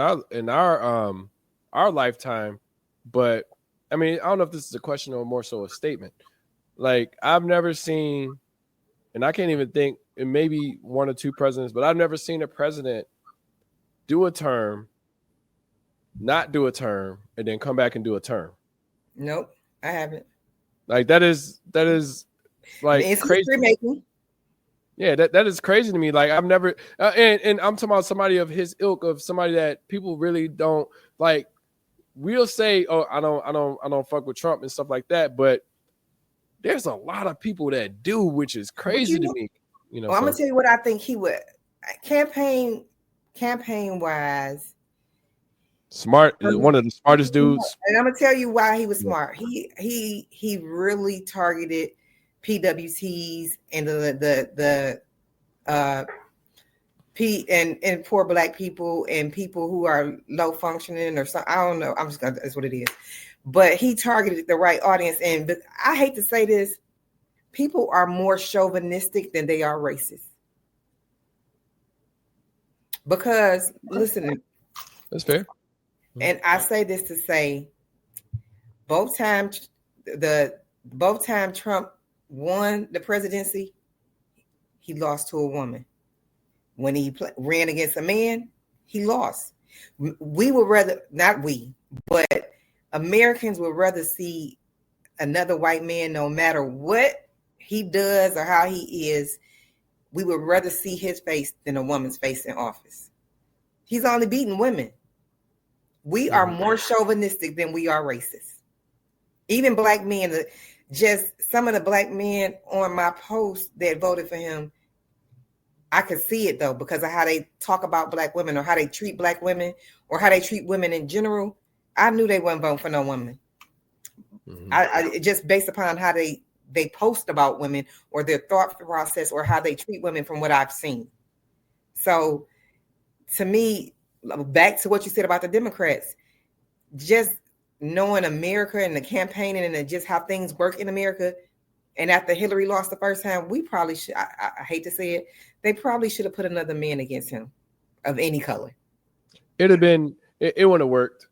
our lifetime, but I mean, I don't know if this is a question or more so a statement. Like, I've never seen, and I can't even think, and maybe one or two presidents, but I've never seen a president do a term, not do a term, and then come back and do a term. Nope, I haven't. Like that is like it's crazy. Making. Yeah, that is crazy to me. Like I've never, and I'm talking about somebody of his ilk, of somebody that people really don't like. We'll say, oh, I don't fuck with Trump and stuff like that, but there's a lot of people that do, which is crazy to me. You know, well, I'm gonna tell you what I think he would campaign wise. Smart, one of the smartest dudes. And I'm gonna tell you why he was smart. He really targeted PWCs and the and poor black people and people who are low functioning or something. I don't know. That's what it is. But he targeted the right audience. And I hate to say this, people are more chauvinistic than they are racist. Because listen, that's fair. And I say this to say, both time Trump won the presidency, he lost to a woman. When he ran against a man, he lost. We would rather, not we, but Americans would rather see another white man, no matter what he does or how he is, we would rather see his face than a woman's face in office. He's only beating women. We are more chauvinistic than we are racist. Even black men, just some of the black men on my post that voted for him, I could see it though, because of how they talk about black women or how they treat black women or how they treat women in general. I knew they wasn't voting for no woman. I just based upon how they post about women or their thought process or how they treat women from what I've seen. So to me, back to what you said about the Democrats, just knowing America and the campaigning and just how things work in America. And after Hillary lost the first time, we probably should, I hate to say it, they probably should have put another man against him of any color. It'd have been, it wouldn't have worked.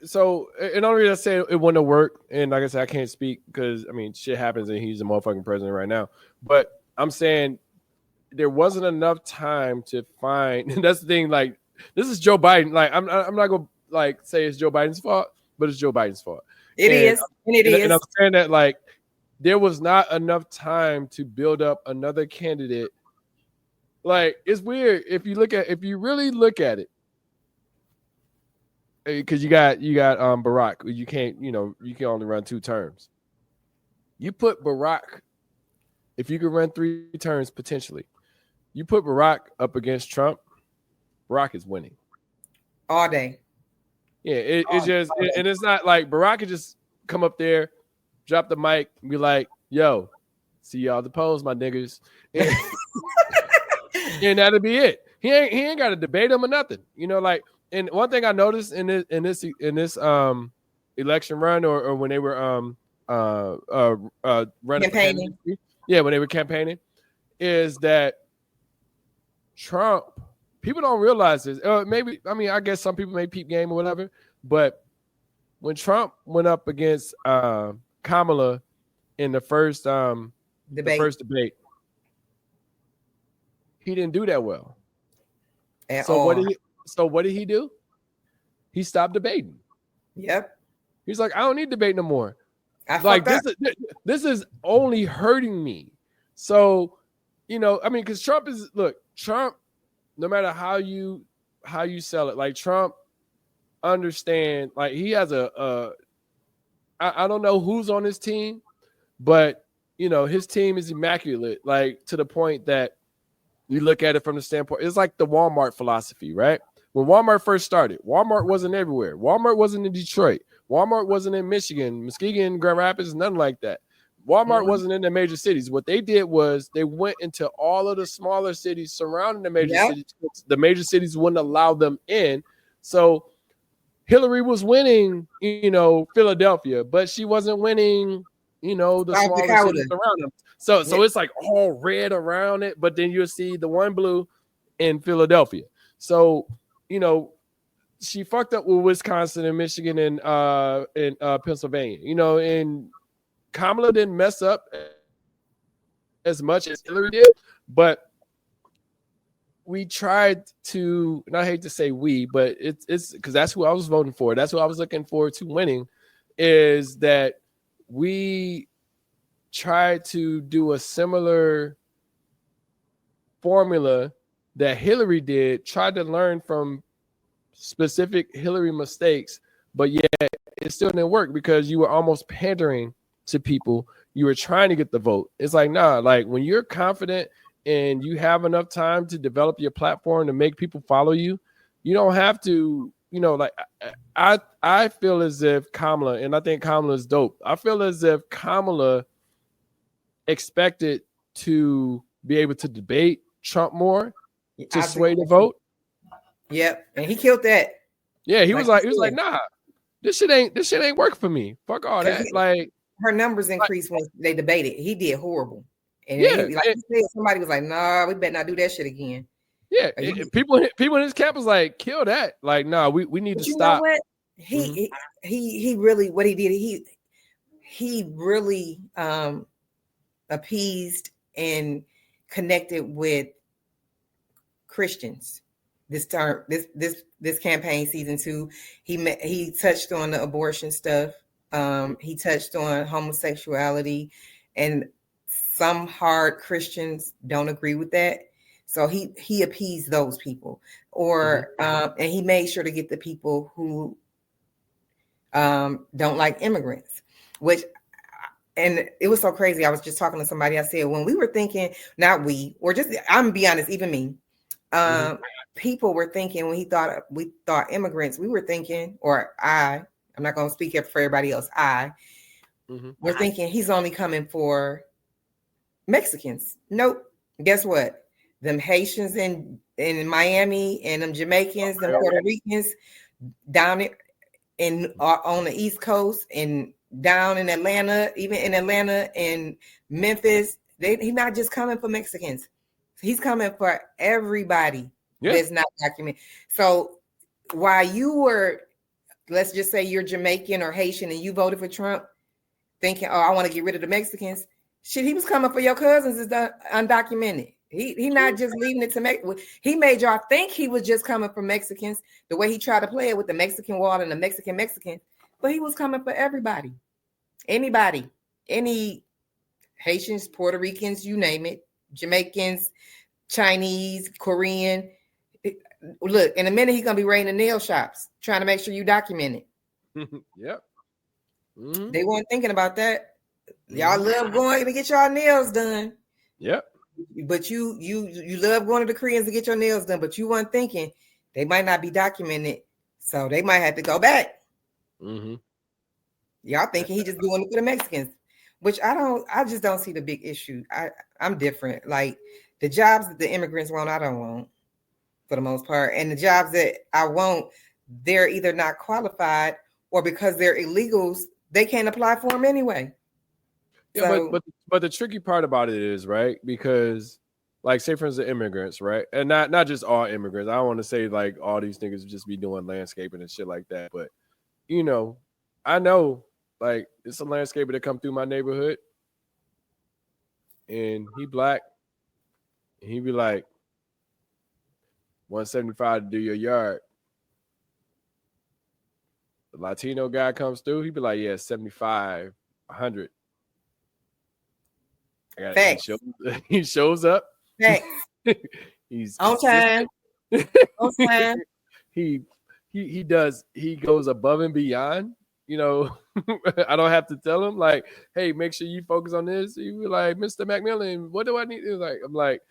So, and only reason I say it wouldn't have worked, and like I said, I can't speak because, I mean, shit happens and he's a motherfucking president right now. But I'm saying there wasn't enough time to find, and that's the thing, like, this is Joe Biden. Like, I'm not going to, like, say it's Joe Biden's fault, but it's Joe Biden's fault. It is. And I'm saying that like there was not enough time to build up another candidate. Like it's weird if you really look at it, because you got Barack. You can only run 2 terms. You put Barack, if you could run 3 terms potentially, you put Barack up against Trump, Barack is winning all day. Yeah, and it's not like Barack could just come up there, drop the mic, and be like, "Yo, see y'all the polls, my niggas," and that'll be it. He ain't got to debate them or nothing. Like, and one thing I noticed in this election run or when they were running campaigning, when they were campaigning, is that Trump. People don't realize this. I guess some people may peep game or whatever. But when Trump went up against Kamala in the first debate, he didn't do that well. What did he do? He stopped debating. Yep. He's like, I don't need debate no more. This is only hurting me. So, because Trump. No matter how you sell it, like Trump understand, like he has I don't know who's on his team, but his team is immaculate, like to the point that you look at it from the standpoint, it's like the Walmart philosophy, right? When Walmart first started, Walmart wasn't everywhere. Walmart wasn't in Detroit. Walmart wasn't in Michigan, Muskegon, Grand Rapids, nothing like that. Walmart wasn't in the major cities. What they did was they went into all of the smaller cities surrounding the major cities. The major cities wouldn't allow them in. So Hillary was winning, Philadelphia, but she wasn't winning, the smaller cities around them. So it's like all red around it, but then you'll see the one blue in Philadelphia. So, she fucked up with Wisconsin and Michigan and Pennsylvania, and Kamala didn't mess up as much as Hillary did, but we tried to, and I hate to say we, but it's because that's who I was voting for. That's who I was looking forward to winning, is that we tried to do a similar formula that Hillary did, tried to learn from specific Hillary mistakes, but yet it still didn't work because you were almost pandering to people. You were trying to get the vote. It's like, nah, like when you're confident and you have enough time to develop your platform to make people follow you, you don't have to, like I feel as if Kamala, and I think Kamala is dope. I feel as if Kamala expected to be able to debate Trump more to sway the vote. Yep. And he killed that. Yeah, he was like, nah, this shit ain't work for me. Fuck all that. Like, her numbers increased when they debated. He did horrible. And somebody was like, nah, we better not do that shit again. Yeah. People in his camp was like, kill that. Like, nah, we need to stop. Know what? He really, what he did, he really appeased and connected with Christians. This campaign season 2, he touched on the abortion stuff. He touched on homosexuality, and some hard Christians don't agree with that. So he appeased those people, and he made sure to get the people who don't like immigrants, and it was so crazy. I was just talking to somebody. I said, when we were thinking, I'm gonna be honest, even me, people were thinking when we thought immigrants, we were thinking, or I'm not going to speak for everybody else. We're thinking he's only coming for Mexicans. Nope. Guess what? Them Haitians in Miami and them Jamaicans, them Puerto Ricans down on the East Coast and down in Atlanta, even in Atlanta and Memphis, he's not just coming for Mexicans. He's coming for everybody that's not documented. So while you were, let's just say you're Jamaican or Haitian and you voted for Trump thinking, oh, I want to get rid of the Mexicans. Shit, he was coming for your cousins is undocumented. He not just leaving it to Mexico. He made y'all think he was just coming for Mexicans. The way he tried to play it with the Mexican wall and the Mexican. but he was coming for everybody, anybody, any Haitians, Puerto Ricans, you name it, Jamaicans, Chinese, Korean. Look, in a minute, he's gonna be raiding the nail shops, trying to make sure you document it. Yep. Mm-hmm. They weren't thinking about that. Y'all love going to get y'all nails done. Yep. But you love going to the Koreans to get your nails done, but you weren't thinking they might not be documented, so they might have to go back. Mm-hmm. Y'all thinking he just doing it for the Mexicans, which I just don't see the big issue. I'm different. Like the jobs that the immigrants want, I don't want for the most part. And the jobs that I want, they're either not qualified or because they're illegals, they can't apply for them anyway. Yeah, so, but the tricky part about it is, right, because like say for instance immigrants, right, and not just all immigrants. I don't want to say like all these niggas just be doing landscaping and shit like that, but you know, I know like it's a landscaper that come through my neighborhood, and he black, and he be like $175 to do your yard. The Latino guy comes through, he be like, yeah, 75, 100. He shows up. He's on time. On time. He goes above and beyond. You know, I don't have to tell him like, hey, make sure you focus on this. He be like, Mr. McMillan, what do I need? I'm like,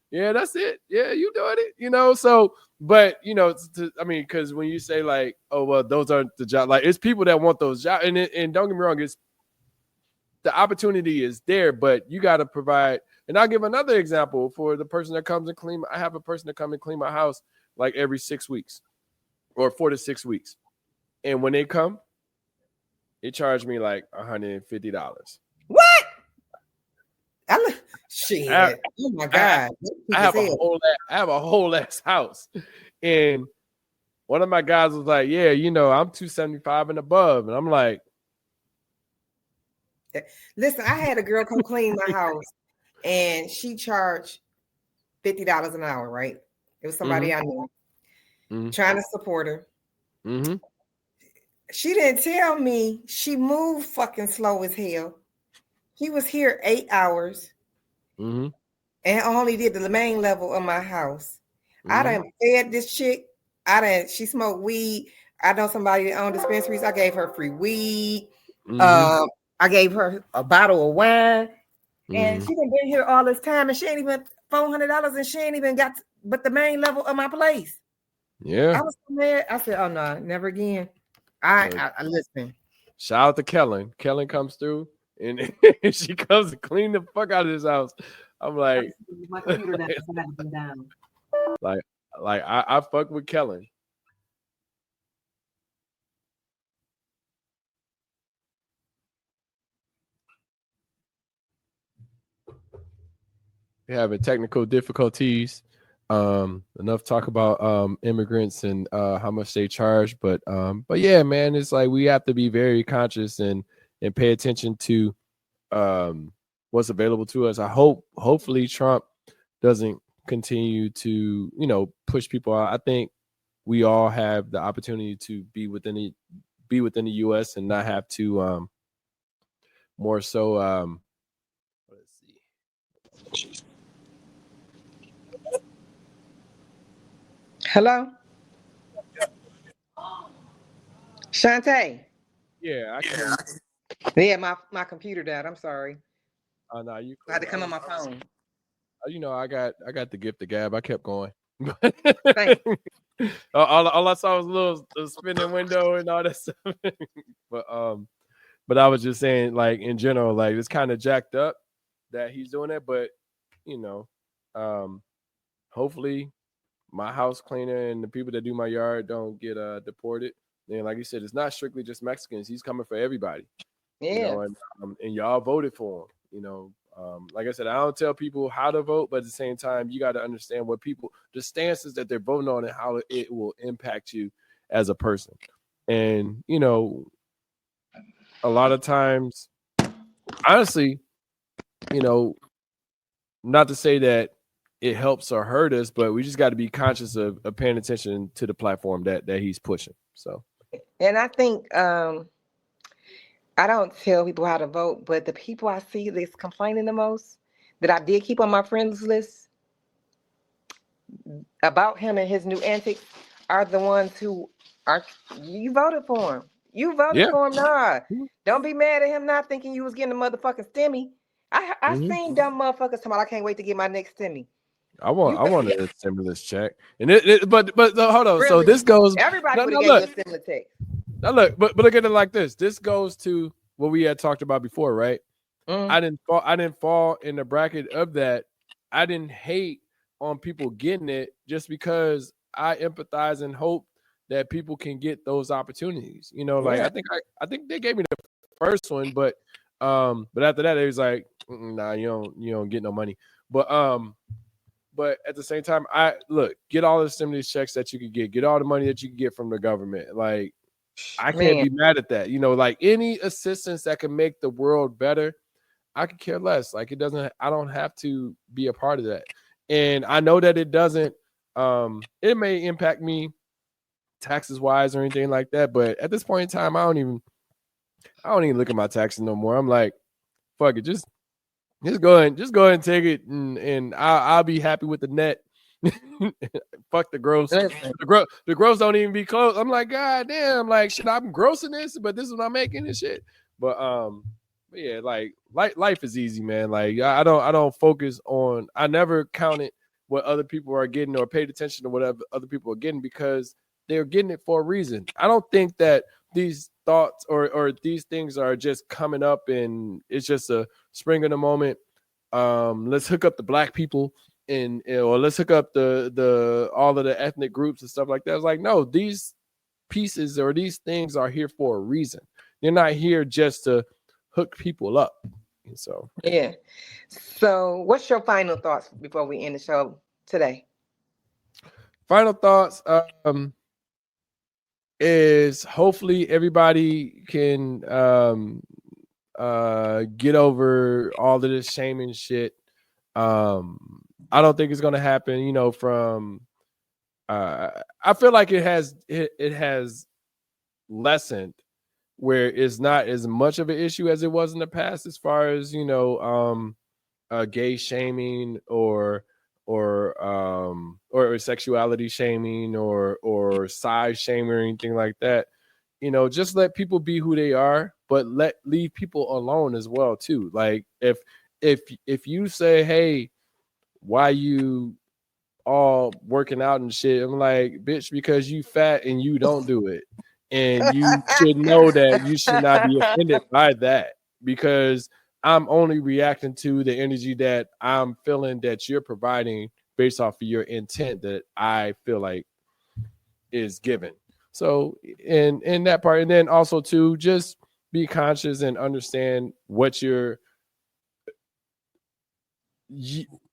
yeah, that's it. Yeah, you doing it. You know, so but you know, I mean, because when you say like, oh well, those aren't the jobs. Like it's people that want those jobs, and don't get me wrong, it's the opportunity is there, but you got to provide. And I'll give another example for the person that comes and clean. I have a person that come and clean my house like every 6 weeks or 4 to 6 weeks. And when they come, they charge me like $150. What? Shit. Oh my God. I have a whole ass house. And one of my guys was like, yeah, you know, I'm $275 and above. And I'm like, listen, I had a girl come clean my house and she charged $50 an hour, right? It was somebody I knew trying to support her. Mm-hmm. She didn't tell me she moved fucking slow as hell. She was here 8 hours and only did the main level of my house. I done fed this chick. She smoked weed. I know somebody that owned dispensaries. I gave her free weed. I gave her a bottle of wine, and she done been here all this time, and she ain't even $400, and she ain't even got but the main level of my place. Yeah, I was so mad. I said, "Oh no, never again." I listen. Shout out to Kellen. Kellen comes through, and she comes to clean the fuck out of this house. I'm like, my computer down. Like I fuck with Kellen. We're having technical difficulties. Enough talk about immigrants and how much they charge, but yeah, man, it's like we have to be very conscious and pay attention to what's available to us. Hopefully Trump doesn't continue to, you know, push people out. I think we all have the opportunity to be within the US and not have to more so let's see. Hello? Shantae. Yeah, I can. Yeah, my computer died. I'm sorry. Oh no, you I had to come on my phone. You know, I got the gift of gab. I kept going. Thanks. all I saw was a little spinning window and all that stuff. But I was just saying, like in general, like it's kind of jacked up that he's doing it. But you know, hopefully my house cleaner and the people that do my yard don't get deported. And like you said, it's not strictly just Mexicans. He's coming for everybody. Yeah. You know, and y'all voted for him. You know, like I said, I don't tell people how to vote, but at the same time, you got to understand what the stances that they're voting on and how it will impact you as a person. And, you know, a lot of times, honestly, you know, not to say that it helps or hurt us, but we just got to be conscious of paying attention to the platform that he's pushing. So, and I think I don't tell people how to vote, but the people I see that's complaining the most that I did keep on my friends list about him and his new antics are the ones who are you voted for him. You voted Yeah. for him, nah. Mm-hmm. Don't be mad at him not thinking you was getting a motherfucking stimmy. I Mm-hmm. seen dumb motherfuckers talking about I can't wait to get my next stimmy. I You want a stimulus check, and but hold on. So really this goes everybody no would no have gave you look a stimulus check. now look, but look at it like this. This goes to what we had talked about before, right? Mm, I didn't fall in the bracket of that. I didn't hate on people getting it just because I empathize and hope that people can get those opportunities. You know, like yeah. I think they gave me the first one, but after that it was like, nah, you don't get no money. But at the same time, I look, get all the stimulus checks that you could get all the money that you can get from the government. Like I can't Man. be mad at that. You know, like any assistance that can make the world better, I could care less. Like it doesn't, I don't have to be a part of that. And I know that it doesn't, it may impact me taxes wise or anything like that. But at this point in time, I don't even look at my taxes no more. I'm like, fuck it, just go ahead and take it, and I'll be happy with the net. Fuck the gross. Listen, The gross don't even be close. I'm like, God damn, like shit, I'm grossing this, but this is what I'm making and shit. But yeah, like life is easy, man. Like I don't focus on. I never counted what other people are getting or paid attention to whatever other people are getting because they're getting it for a reason. I don't think that these thoughts or these things are just coming up and it's just a spring in the moment. Let's hook up the black people and or let's hook up the all of the ethnic groups and stuff like that. It's like, no, these pieces or these things are here for a reason. They're not here just to hook people up. And so yeah. So what's your final thoughts before we end the show today? final thoughts is hopefully everybody can get over all of this shaming shit. I don't think it's gonna happen, you know, from I feel like it has lessened where it's not as much of an issue as it was in the past as far as, you know, gay shaming or sexuality shaming or size shaming or anything like that. You know, just let people be who they are, but leave people alone as well too. Like if you say, hey, why you all working out and shit, I'm like, bitch, because you fat and you don't do it. And you should know that you should not be offended by that because I'm only reacting to the energy that I'm feeling that you're providing based off of your intent that I feel like is given. So in that part, and then also to just be conscious and understand what your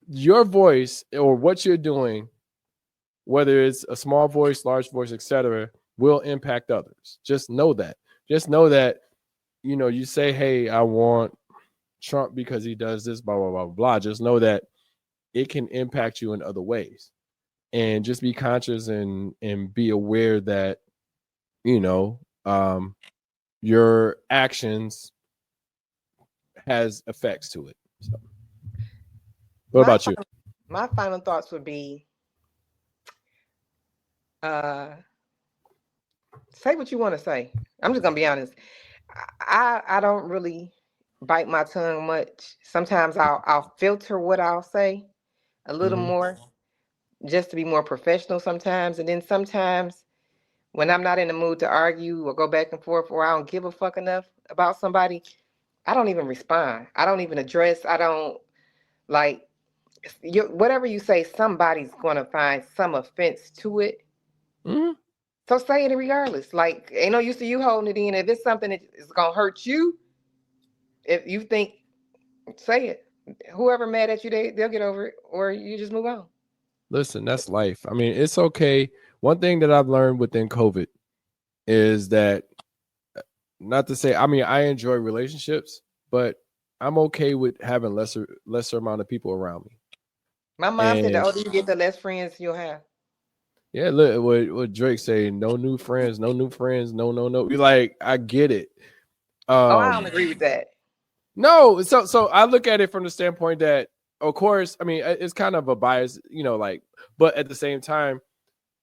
voice or what you're doing, whether it's a small voice, large voice, etc., will impact others. Just know that. Just know that, you know, you say, hey, I want Trump because he does this, blah, blah, blah, blah. Just know that it can impact you in other ways. And just be conscious and be aware that, you know, your actions has effects to it. So, what about you? My final thoughts would be say what you want to say. I'm just gonna be honest. I don't really bite my tongue much. Sometimes I'll filter what I'll say a little Mm-hmm. more just to be more professional sometimes. And then sometimes when I'm not in the mood to argue or go back and forth or I don't give a fuck enough about somebody, I don't even respond. I don't even address. I don't like whatever you say, somebody's gonna find some offense to it. Mm-hmm. So say it regardless. Like, ain't no use to you holding it in. If it's something that is gonna hurt you, if you think, say it. Whoever mad at you, they'll get over it, or you just move on. Listen, that's life. I mean, it's okay. One thing that I've learned within COVID is that, not to say, I mean, I enjoy relationships, but I'm okay with having lesser amount of people around me. My mom said the And older you get, the less friends you'll have. yeah, look what Drake say, no new friends, no new friends, no. Like, I get it. I don't agree with that. No, so I look at it from the standpoint that, of course, I mean, it's kind of a bias, like, but at the same time,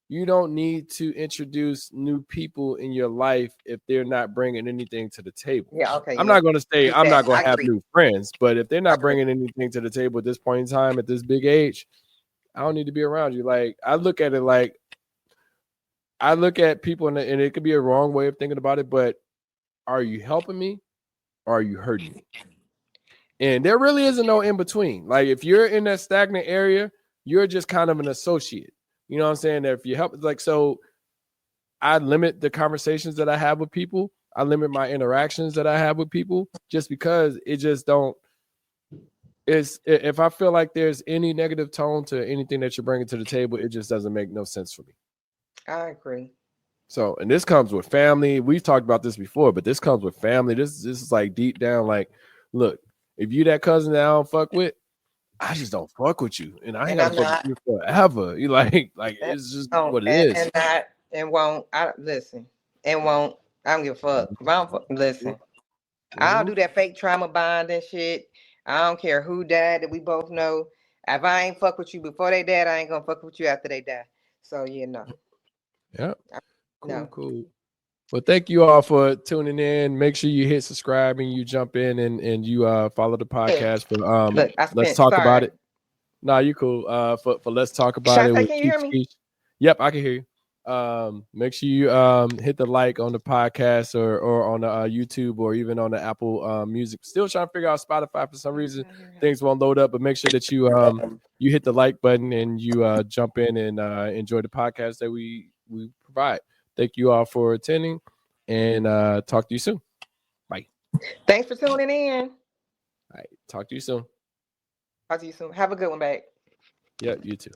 you don't need to introduce new people in your life if they're not bringing anything to the table. Yeah, okay. I'm not going to say I'm not going to have agree. new friends, but if they're not bringing anything to the table at this point in time, at this big age, I don't need to be around you. Like, I look at it like, I look at people, and it could be a wrong way of thinking about it, but are you helping me or are you hurting me? And there really isn't no in between. Like, if you're in that stagnant area, you're just kind of an associate. You know what I'm saying? If you help, like, so I limit the conversations that I have with people. I limit my interactions that I have with people just because it just don't. If I feel like there's any negative tone to anything that you're bringing to the table, it just doesn't make no sense for me. I agree. So, and this comes with family. We've talked about this before, but this comes with family. This is like deep down, like, look, if you that cousin that I don't fuck with, I just don't fuck with you, and I ain't gonna fuck with you forever. You like it's just what it is. And won't. I listen. And won't. I don't give a fuck. If I don't listen. I don't do that fake trauma bond and shit. I don't care who died that we both know. If I ain't fuck with you before they died, I ain't gonna fuck with you after they die. So Yeah. Cool. Well, thank you all for tuning in. Make sure you hit subscribe and you jump in and you follow the podcast for Let's Talk About It. Nah, you cool. For Let's Talk About It. Can you hear me? Yep, I can hear you. Make sure you hit the like on the podcast or on the YouTube or even on the Apple Music. Still trying to figure out Spotify for some reason. Things won't load up, but make sure that you you hit the like button and you jump in and enjoy the podcast that we provide. Thank you all for attending, and talk to you soon. Bye. Thanks for tuning in. All right, talk to you soon. Have a good one, babe. Yeah, you too.